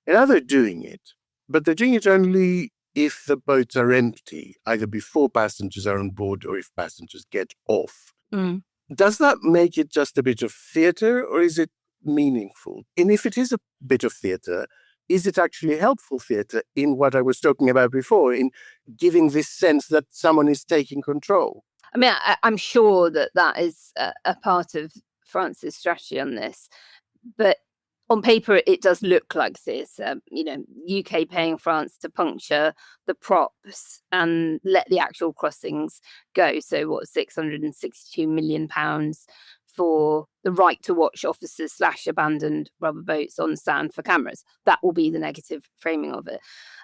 And now they're doing it, but they're doing it only if the boats are empty, either before passengers are on board or if passengers get off. Mm. Does that make it just a bit of theatre, or is it meaningful? And if it is a bit of theatre, is it actually helpful theatre in what I was talking about before, in giving this sense that someone is taking control? I mean, I'm sure that is a part of France's strategy on this, but on paper, it does look like this. UK paying France to puncture the props and let the actual crossings go. So, what, £662 million for the right to watch officers / abandoned rubber boats on sand for cameras. That will be the negative framing of it.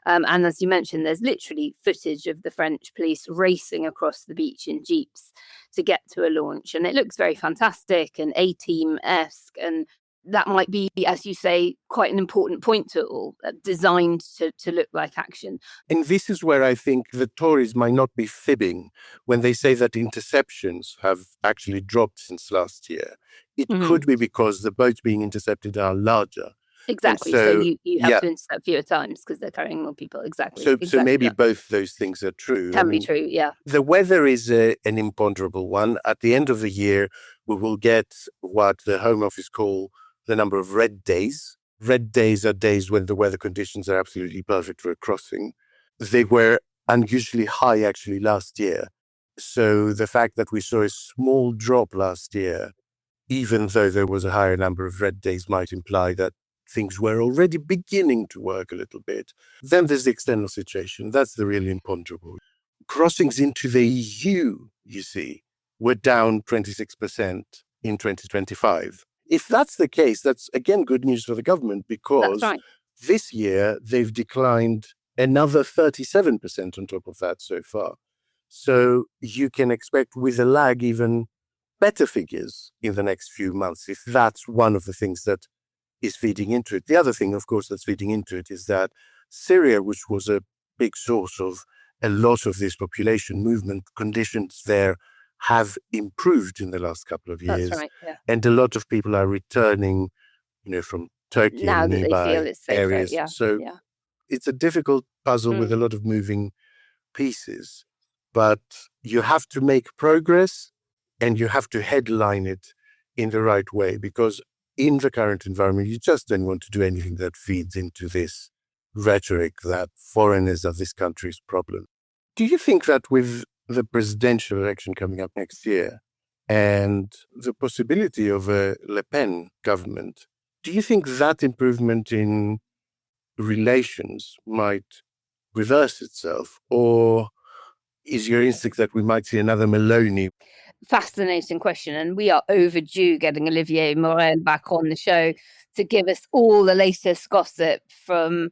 And as you mentioned, there's literally footage of the French police racing across the beach in jeeps to get to a launch. And it looks very fantastic and A-Team-esque. And that might be, as you say, quite an important point to it all, designed to look like action. And this is where I think the Tories might not be fibbing when they say that interceptions have actually dropped since last year. It could be because the boats being intercepted are larger. Exactly. So you have to intercept fewer times because they're carrying more people. Exactly. So maybe both those things are true. Can be true, yeah. The weather is an imponderable one. At the end of the year, we will get what the Home Office call the number of red days. Red days are days when the weather conditions are absolutely perfect for a crossing. They were unusually high actually last year. So the fact that we saw a small drop last year, even though there was a higher number of red days, might imply that things were already beginning to work a little bit. Then there's the external situation. That's the really imponderable. Crossings into the EU, you see, were down 26% in 2025. If that's the case, that's, again, good news for the government, because this year they've declined another 37% on top of that so far. So you can expect, with a lag, even better figures in the next few months, if that's one of the things that is feeding into it. The other thing, of course, that's feeding into it is that Syria, which was a big source of a lot of this population movement, conditions there have improved in the last couple of years. That's right, yeah. And a lot of people are returning, from Turkey now and that nearby they feel it's safer, areas. yeah. So it's a difficult puzzle with a lot of moving pieces. But you have to make progress and you have to headline it in the right way, because in the current environment, you just don't want to do anything that feeds into this rhetoric that foreigners are this country's problem. Do you think that with the presidential election coming up next year and the possibility of a Le Pen government, do you think that improvement in relations might reverse itself? Or is your instinct that we might see another Meloni? Fascinating question. And we are overdue getting Olivier Morel back on the show to give us all the latest gossip from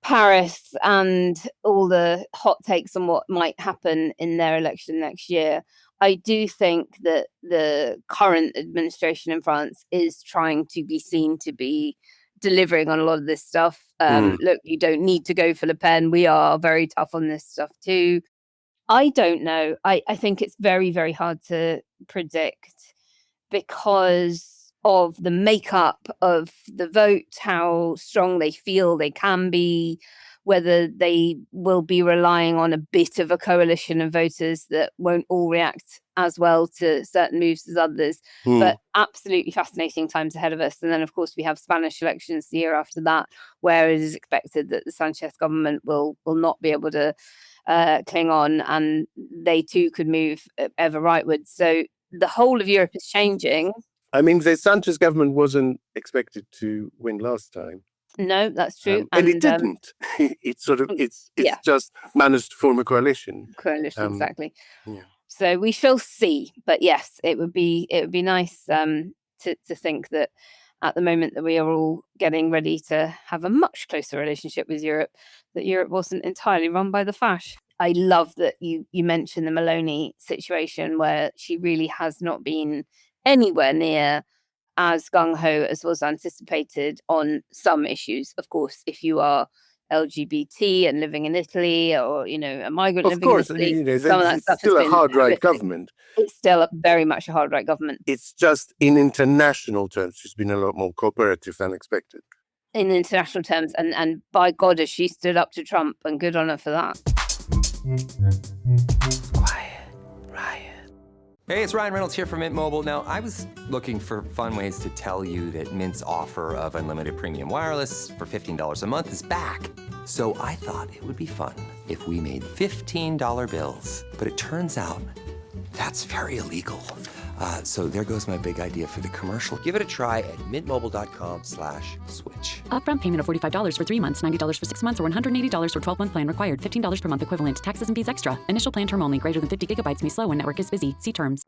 Paris and all the hot takes on what might happen in their election next year. I do think that the current administration in France is trying to be seen to be delivering on a lot of this stuff. Look, you don't need to go for Le Pen. We are very tough on this stuff too. I don't know. I think it's very, very hard to predict because of the makeup of the vote, how strong they feel they can be, whether they will be relying on a bit of a coalition of voters that won't all react as well to certain moves as others. But absolutely fascinating times ahead of us. And then, of course, we have Spanish elections the year after that, where it is expected that the Sanchez government will not be able to cling on, and they too could move ever rightwards. So the whole of Europe is changing. I mean, the Sanchez government wasn't expected to win last time. No, that's true. And it didn't. It's just managed to form a coalition. Exactly. Yeah. So we shall see. But yes, it would be nice to think that at the moment that we are all getting ready to have a much closer relationship with Europe, that Europe wasn't entirely run by the fash. I love that you mentioned the Meloni situation, where she really has not been anywhere near as gung-ho as was anticipated on some issues. Of course, if you are LGBT and living in Italy, or, a migrant living in Italy, some of that it's stuff still has a been hard right horrific. government. It's still very much a hard right government. It's just in international terms, she's been a lot more cooperative than expected. In international terms, and by God, has she stood up to Trump, and good on her for that. Quiet Riot. Hey, it's Ryan Reynolds here from Mint Mobile. Now, I was looking for fun ways to tell you that Mint's offer of unlimited premium wireless for $15 a month is back. So I thought it would be fun if we made $15 bills. But it turns out that's very illegal. So there goes my big idea for the commercial. Give it a try at mintmobile.com/switch. Upfront payment of $45 for 3 months, $90 for 6 months, or $180 for 12-month plan required. $15 per month equivalent. Taxes and fees extra. Initial plan term only. Greater than 50 gigabytes may slow when network is busy. See terms.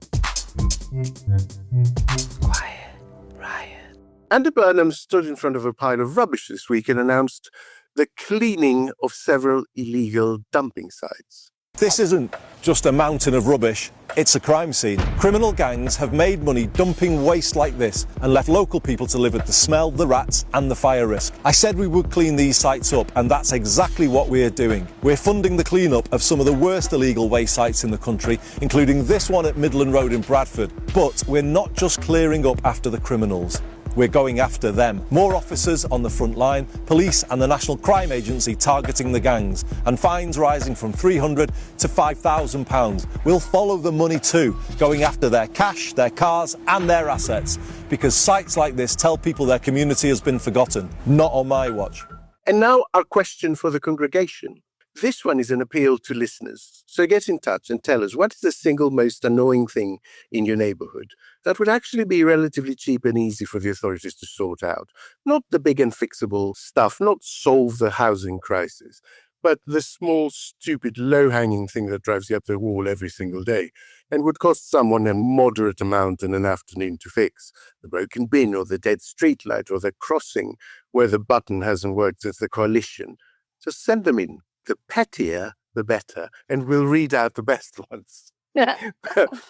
Quiet Riot. Andy Burnham stood in front of a pile of rubbish this week and announced the cleaning of several illegal dumping sites. This isn't just a mountain of rubbish, it's a crime scene. Criminal gangs have made money dumping waste like this and left local people to live with the smell, the rats and the fire risk. I said we would clean these sites up, and that's exactly what we're doing. We're funding the clean-up of some of the worst illegal waste sites in the country, including this one at Midland Road in Bradford. But we're not just clearing up after the criminals. We're going after them. More officers on the front line, police and the National Crime Agency targeting the gangs, and fines rising from £300 to £5,000. We'll follow the money too, going after their cash, their cars and their assets, because sites like this tell people their community has been forgotten. Not on my watch. And now our question for the congregation. This one is an appeal to listeners. So get in touch and tell us, what is the single most annoying thing in your neighborhood that would actually be relatively cheap and easy for the authorities to sort out? Not the big and fixable stuff, not solve the housing crisis, but the small, stupid, low-hanging thing that drives you up the wall every single day and would cost someone a moderate amount in an afternoon to fix. The broken bin, or the dead streetlight, or the crossing where the button hasn't worked at the coalition. Just send them in. The pettier, the better, and we'll read out the best ones.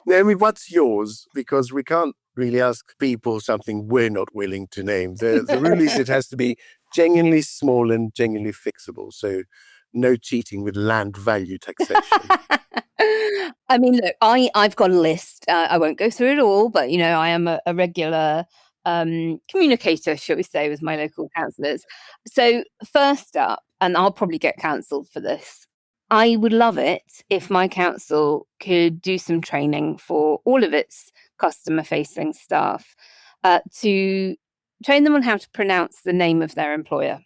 Naomi, what's yours? Because we can't really ask people something we're not willing to name. The rule is it has to be genuinely small and genuinely fixable. So no cheating with land value taxation. I mean, look, I've got a list. I won't go through it all, but, I am a regular communicator, shall we say, with my local councillors. So first up, and I'll probably get cancelled for this, I would love it if my council could do some training for all of its customer-facing staff to train them on how to pronounce the name of their employer.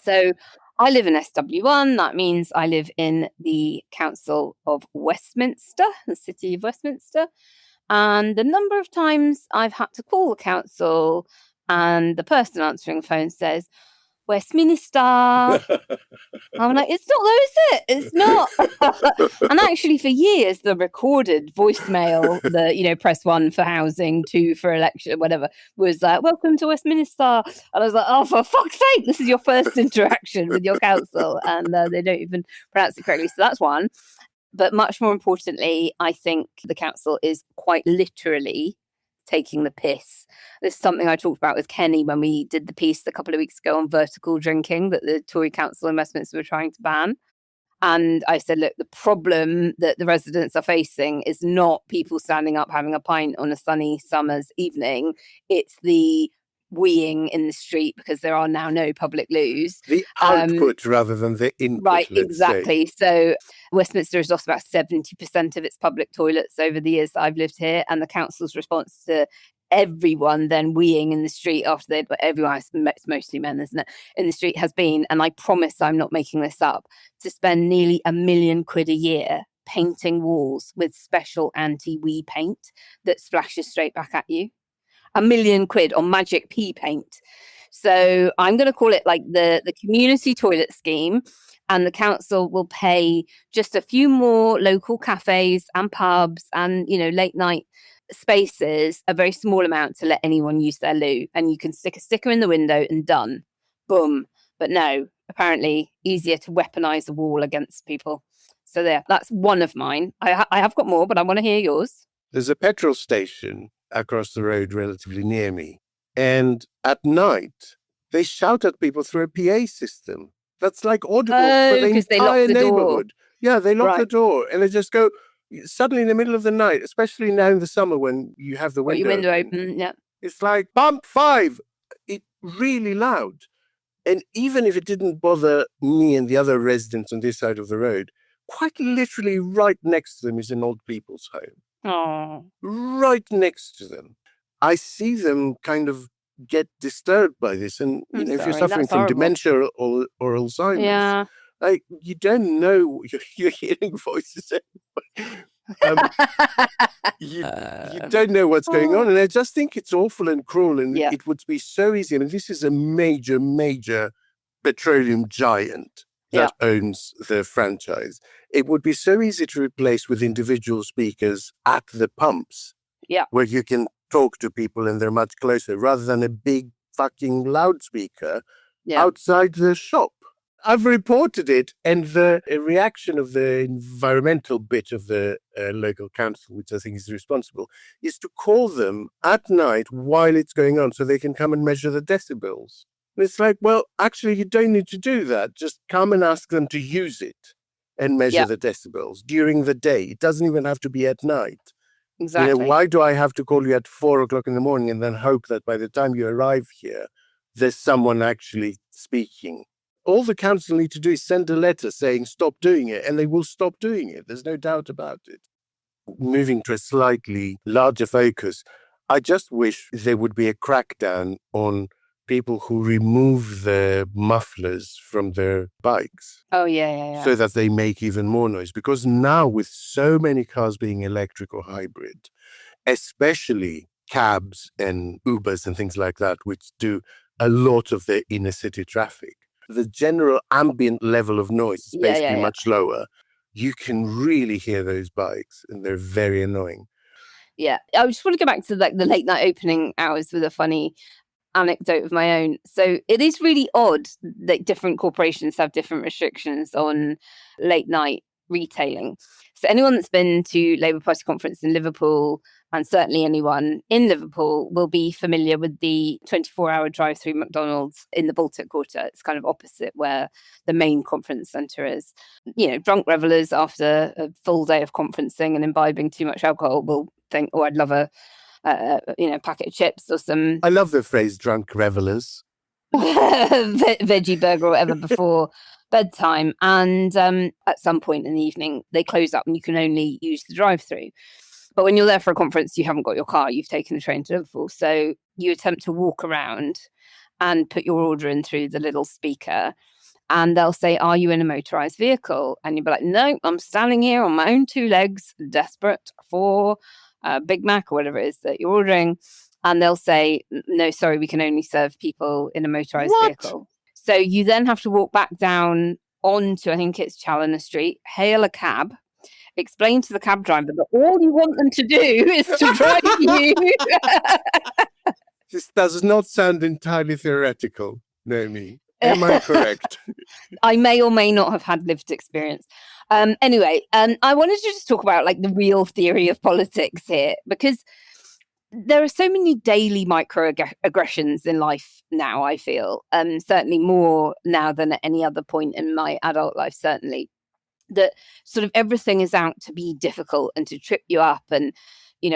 So I live in SW1. That means I live in the Council of Westminster, the City of Westminster. And the number of times I've had to call the council and the person answering the phone says, Westminster. I'm like, it's not though, is it? It's not. And actually for years, the recorded voicemail, press 1 for housing, 2 for election, whatever, was welcome to Westminster. And I was like, oh, for fuck's sake, this is your first interaction with your council. And they don't even pronounce it correctly. So that's one. But much more importantly, I think the council is quite literally taking the piss. This is something I talked about with Kenny when we did the piece a couple of weeks ago on vertical drinking that the Tory council in Westminster were trying to ban. And I said, look, the problem that the residents are facing is not people standing up having a pint on a sunny summer's evening. It's the weeing in the street because there are now no public loos. The output rather than the input. Right, exactly. So Westminster has lost about 70% of its public toilets over the years that I've lived here, and the council's response to everyone then weeing in the street after they'd, but everyone, it's mostly men, isn't it, in the street, has been, and I promise I'm not making this up, to spend nearly £1 million a year painting walls with special anti-wee paint that splashes straight back at you. £1 million on magic pea paint. So I'm going to call it like the community toilet scheme, and the council will pay just a few more local cafes and pubs and, late night spaces, a very small amount to let anyone use their loo. And you can stick a sticker in the window and done. Boom. But no, apparently easier to weaponize a wall against people. So there, that's one of mine. I have got more, but I want to hear yours. There's a petrol station across the road relatively near me. And at night, they shout at people through a PA system. That's like audible for the entire neighborhood. Yeah, they lock the door and they just go, suddenly in the middle of the night, especially now in the summer when you have the window open. Yeah. It's like, bump 5. It's really loud. And even if it didn't bother me and the other residents on this side of the road, quite literally right next to them is an old people's home. Oh. Right next to them. I see them kind of get disturbed by this. And if you're suffering from dementia or Alzheimer's, like, you don't know, you're hearing voices. You don't know what's going on. And I just think it's awful and cruel. And it would be so easy. I mean, this is a major, major petroleum giant that owns the franchise. It would be so easy to replace with individual speakers at the pumps, where you can talk to people and they're much closer, rather than a big fucking loudspeaker outside the shop. I've reported it, and the reaction of the environmental bit of the local council, which I think is responsible, is to call them at night while it's going on so they can come and measure the decibels. And it's like, well, actually, you don't need to do that. Just come and ask them to use it and measure the decibels during the day. It doesn't even have to be at night. Exactly. Why do I have to call you at 4:00 in the morning and then hope that by the time you arrive here, there's someone actually speaking? All the council need to do is send a letter saying, stop doing it, and they will stop doing it. There's no doubt about it. Moving to a slightly larger focus, I just wish there would be a crackdown on people who remove the mufflers from their bikes. Oh, yeah. So that they make even more noise. Because now with so many cars being electric or hybrid, especially cabs and Ubers and things like that, which do a lot of the inner city traffic, the general ambient level of noise is basically much lower. You can really hear those bikes, and they're very annoying. Yeah, I just want to go back to like the late night opening hours with a funny anecdote of my own. So it is really odd that different corporations have different restrictions on late night retailing. So anyone that's been to Labour Party conference in Liverpool, and certainly anyone in Liverpool, will be familiar with the 24-hour drive-through McDonald's in the Baltic Quarter. It's kind of opposite where the main conference centre is. Drunk revellers after a full day of conferencing and imbibing too much alcohol will think, oh, I'd love a packet of chips or some... I love the phrase drunk revellers. Veggie burger or whatever before bedtime. And at some point in the evening, they close up and you can only use the drive-through. But when you're there for a conference, you haven't got your car, you've taken a train to Liverpool. So you attempt to walk around and put your order in through the little speaker. And they'll say, are you in a motorised vehicle? And you'll be like, no, I'm standing here on my own 2 legs, desperate for a Big Mac or whatever it is that you're ordering. And they'll say, no, sorry, we can only serve people in a motorised vehicle. So you then have to walk back down onto, I think it's Challoner Street, hail a cab, explain to the cab driver that all you want them to do is to drive you. This does not sound entirely theoretical, Naomi. Am I correct? I may or may not have had lived experience. Anyway, I wanted to just talk about like the real theory of politics here, because there are so many daily microaggressions in life now, I feel, certainly more now than at any other point in my adult life, certainly, that sort of everything is out to be difficult and to trip you up. And,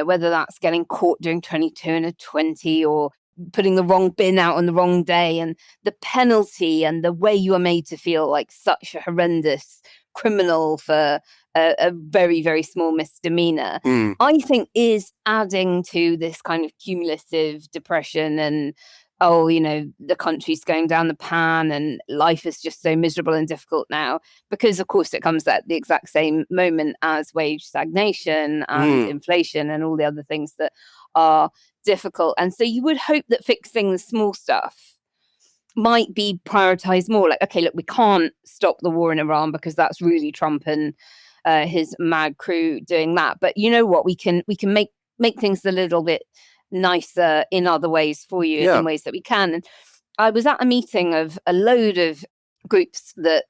whether that's getting caught doing 22 and a 20 or putting the wrong bin out on the wrong day, and the penalty and the way you are made to feel like such a horrendous criminal for a very, very small misdemeanor, I think is adding to this kind of cumulative depression and, the country's going down the pan and life is just so miserable and difficult now, because of course it comes at the exact same moment as wage stagnation and inflation and all the other things that are difficult. And so you would hope that fixing the small stuff might be prioritized more. Like, okay, look, we can't stop the war in Iran because that's really Trump and his mad crew doing that. But you know what? We can make things a little bit nicer in other ways for you, in ways that we can. And I was at a meeting of a load of groups that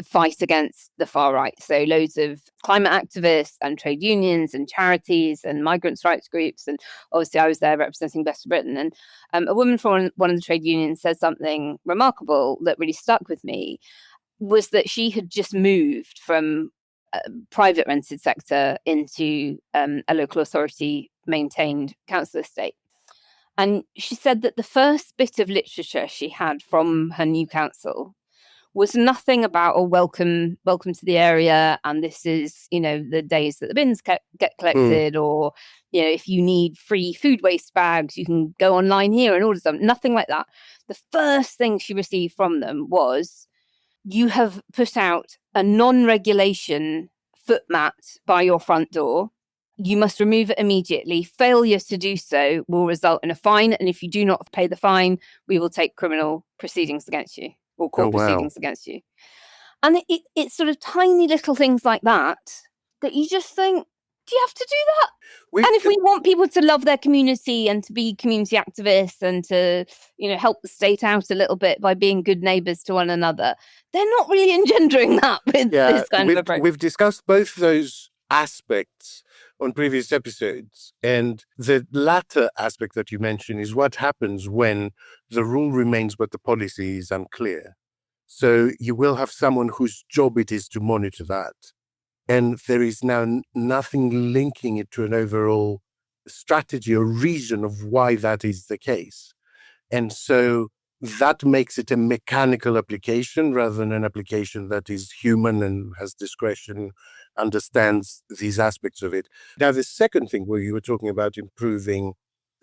fight against the far right. So loads of climate activists and trade unions and charities and migrants' rights groups. And obviously I was there representing Best of Britain. And a woman from one of the trade unions said something remarkable that really stuck with me, was that she had just moved from private rented sector into a local authority maintained council estate. And she said that the first bit of literature she had from her new council was nothing about a welcome to the area, and this is, the days that the bins get collected, or, if you need free food waste bags, you can go online here and order them. Nothing like that. The first thing she received from them was, you have put out a non-regulation footmat by your front door. You must remove it immediately. Failure to do so will result in a fine. And if you do not pay the fine, we will take criminal proceedings against you, or court proceedings against you. And it's sort of tiny little things like that you just think, do you have to do that? And if we want people to love their community and to be community activists and to, help the state out a little bit by being good neighbours to one another, they're not really engendering that with this kind of approach. We've discussed both those aspects on previous episodes. And the latter aspect that you mentioned is what happens when the rule remains but the policy is unclear. So you will have someone whose job it is to monitor that. And there is now nothing linking it to an overall strategy or reason of why that is the case. And so that makes it a mechanical application rather than an application that is human and has discretion, understands these aspects of it. Now, the second thing where you were talking about improving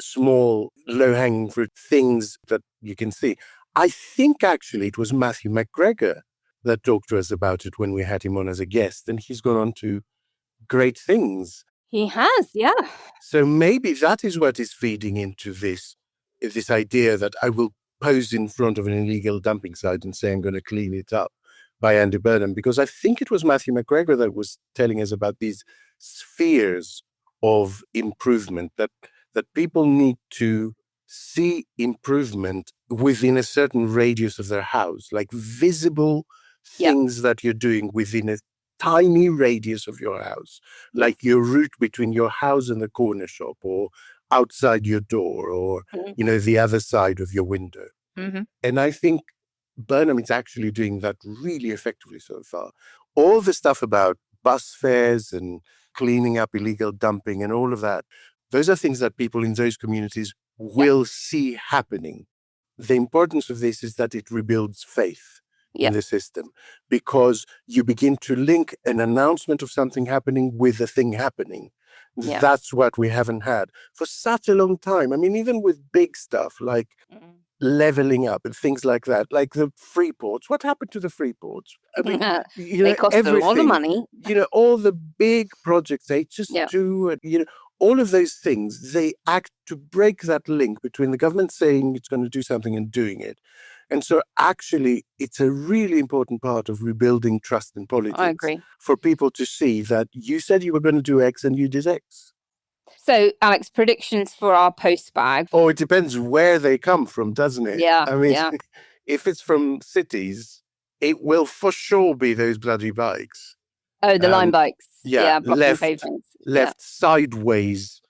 small, low-hanging fruit things that you can see, I think actually it was Matthew McGregor that talked to us about it when we had him on as a guest, and he's gone on to great things. He has, yeah. So maybe that is what is feeding into this idea that I will pose in front of an illegal dumping site and say I'm going to clean it up, by Andy Burnham, because I think it was Matthew McGregor that was telling us about these spheres of improvement, that people need to see improvement within a certain radius of their house, like visible things that you're doing within a tiny radius of your house, like your route between your house and the corner shop, or outside your door, or, the other side of your window. Mm-hmm. And I think Burnham is actually doing that really effectively so far. All the stuff about bus fares and cleaning up illegal dumping and all of that, those are things that people in those communities will see happening. The importance of this is that it rebuilds faith in the system, because you begin to link an announcement of something happening with a thing happening. That's what we haven't had for such a long time. I mean, even with big stuff like leveling up and things like that, like the free ports. What happened to the free ports? I mean, they cost a lot of money. All the big projects they just do, all of those things, they act to break that link between the government saying it's going to do something and doing it. And so actually, it's a really important part of rebuilding trust in politics. I agree. For people to see that you said you were going to do X and you did X. So, Alex, predictions for our post bag? Oh, it depends where they come from, doesn't it? Yeah. I mean, if it's from cities, it will for sure be those bloody bikes. Oh, the line bikes. Left pavements. Sideways,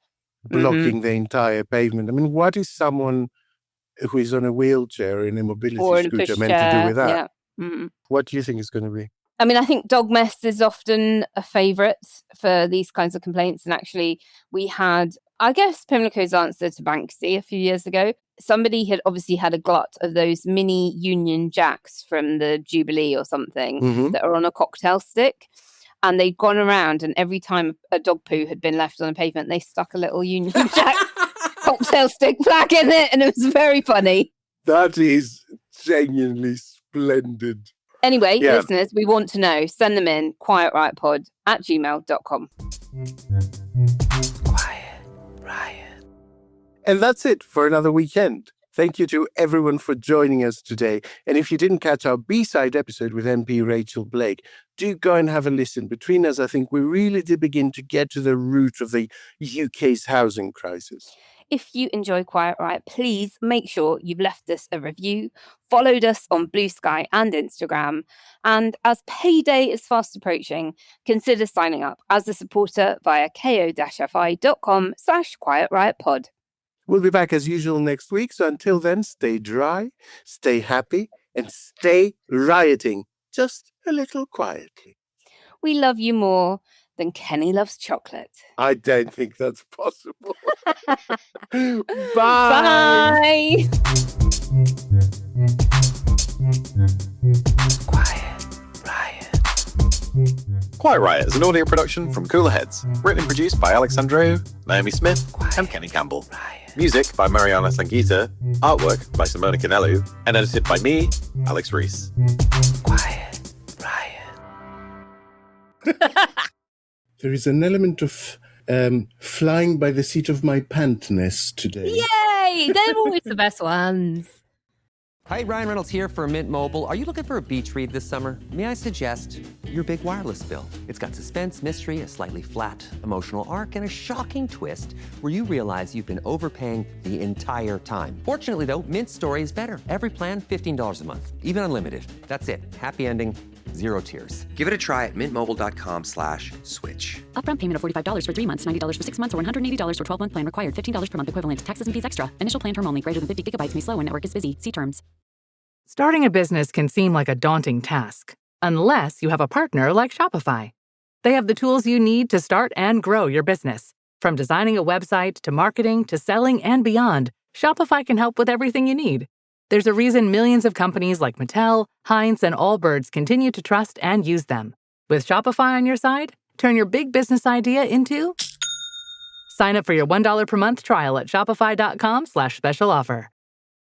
blocking the entire pavement. I mean, what is someone who is on a wheelchair or in a mobility scooter meant to do with that? Yeah. Mm-hmm. What do you think is going to be? I mean, I think dog mess is often a favourite for these kinds of complaints. And actually, we had, I guess, Pimlico's answer to Banksy a few years ago. Somebody had obviously had a glut of those mini Union Jacks from the Jubilee or something that are on a cocktail stick. And they'd gone around, and every time a dog poo had been left on the pavement, they stuck a little Union Jack cocktail stick flag in it, and it was very funny. That is genuinely splendid. Anyway, listeners, we want to know. Send them in, quietriotpod@gmail.com. Quiet Riot. And that's it for another weekend. Thank you to everyone for joining us today. And if you didn't catch our B-side episode with MP Rachel Blake, do go and have a listen. Between us, I think we really did begin to get to the root of the UK's housing crisis. If you enjoy Quiet Riot, please make sure you've left us a review, followed us on Blue Sky and Instagram, and as payday is fast approaching, consider signing up as a supporter via ko-fi.com/quietriotpod. We'll be back as usual next week, so until then, stay dry, stay happy, and stay rioting just a little quietly. We love you more than Kenny loves chocolate. I don't think that's possible. Bye. Quiet Riot. Quiet Riot is an audio production from Cooler Heads. Written and produced by Alex and Andreou, Naomi Smith, and Kenny Campbell. Riot. Music by Mariana Sangita. Artwork by Simona Canelu. And edited by me, Alex Reese. Quiet Riot. There is an element of flying by the seat of my pantness today. Yay! They're always the best ones. Hi, Ryan Reynolds here for Mint Mobile. Are you looking for a beach read this summer? May I suggest your big wireless bill? It's got suspense, mystery, a slightly flat emotional arc, and a shocking twist where you realize you've been overpaying the entire time. Fortunately, though, Mint's story is better. Every plan, $15 a month, even unlimited. That's it. Happy ending, 0 tears. Give it a try at mintmobile.com/switch. Upfront payment of $45 for 3 months, $90 for 6 months, or $180 for 12-month plan required. $15 per month equivalent. Taxes and fees extra. Initial plan term only. Greater than 50 gigabytes may slow when network is busy. See terms. Starting a business can seem like a daunting task, unless you have a partner like Shopify. They have the tools you need to start and grow your business. From designing a website to marketing to selling and beyond, Shopify can help with everything you need. There's a reason millions of companies like Mattel, Heinz, and Allbirds continue to trust and use them. With Shopify on your side, turn your big business idea into... Sign up for your $1 per month trial at shopify.com/special offer.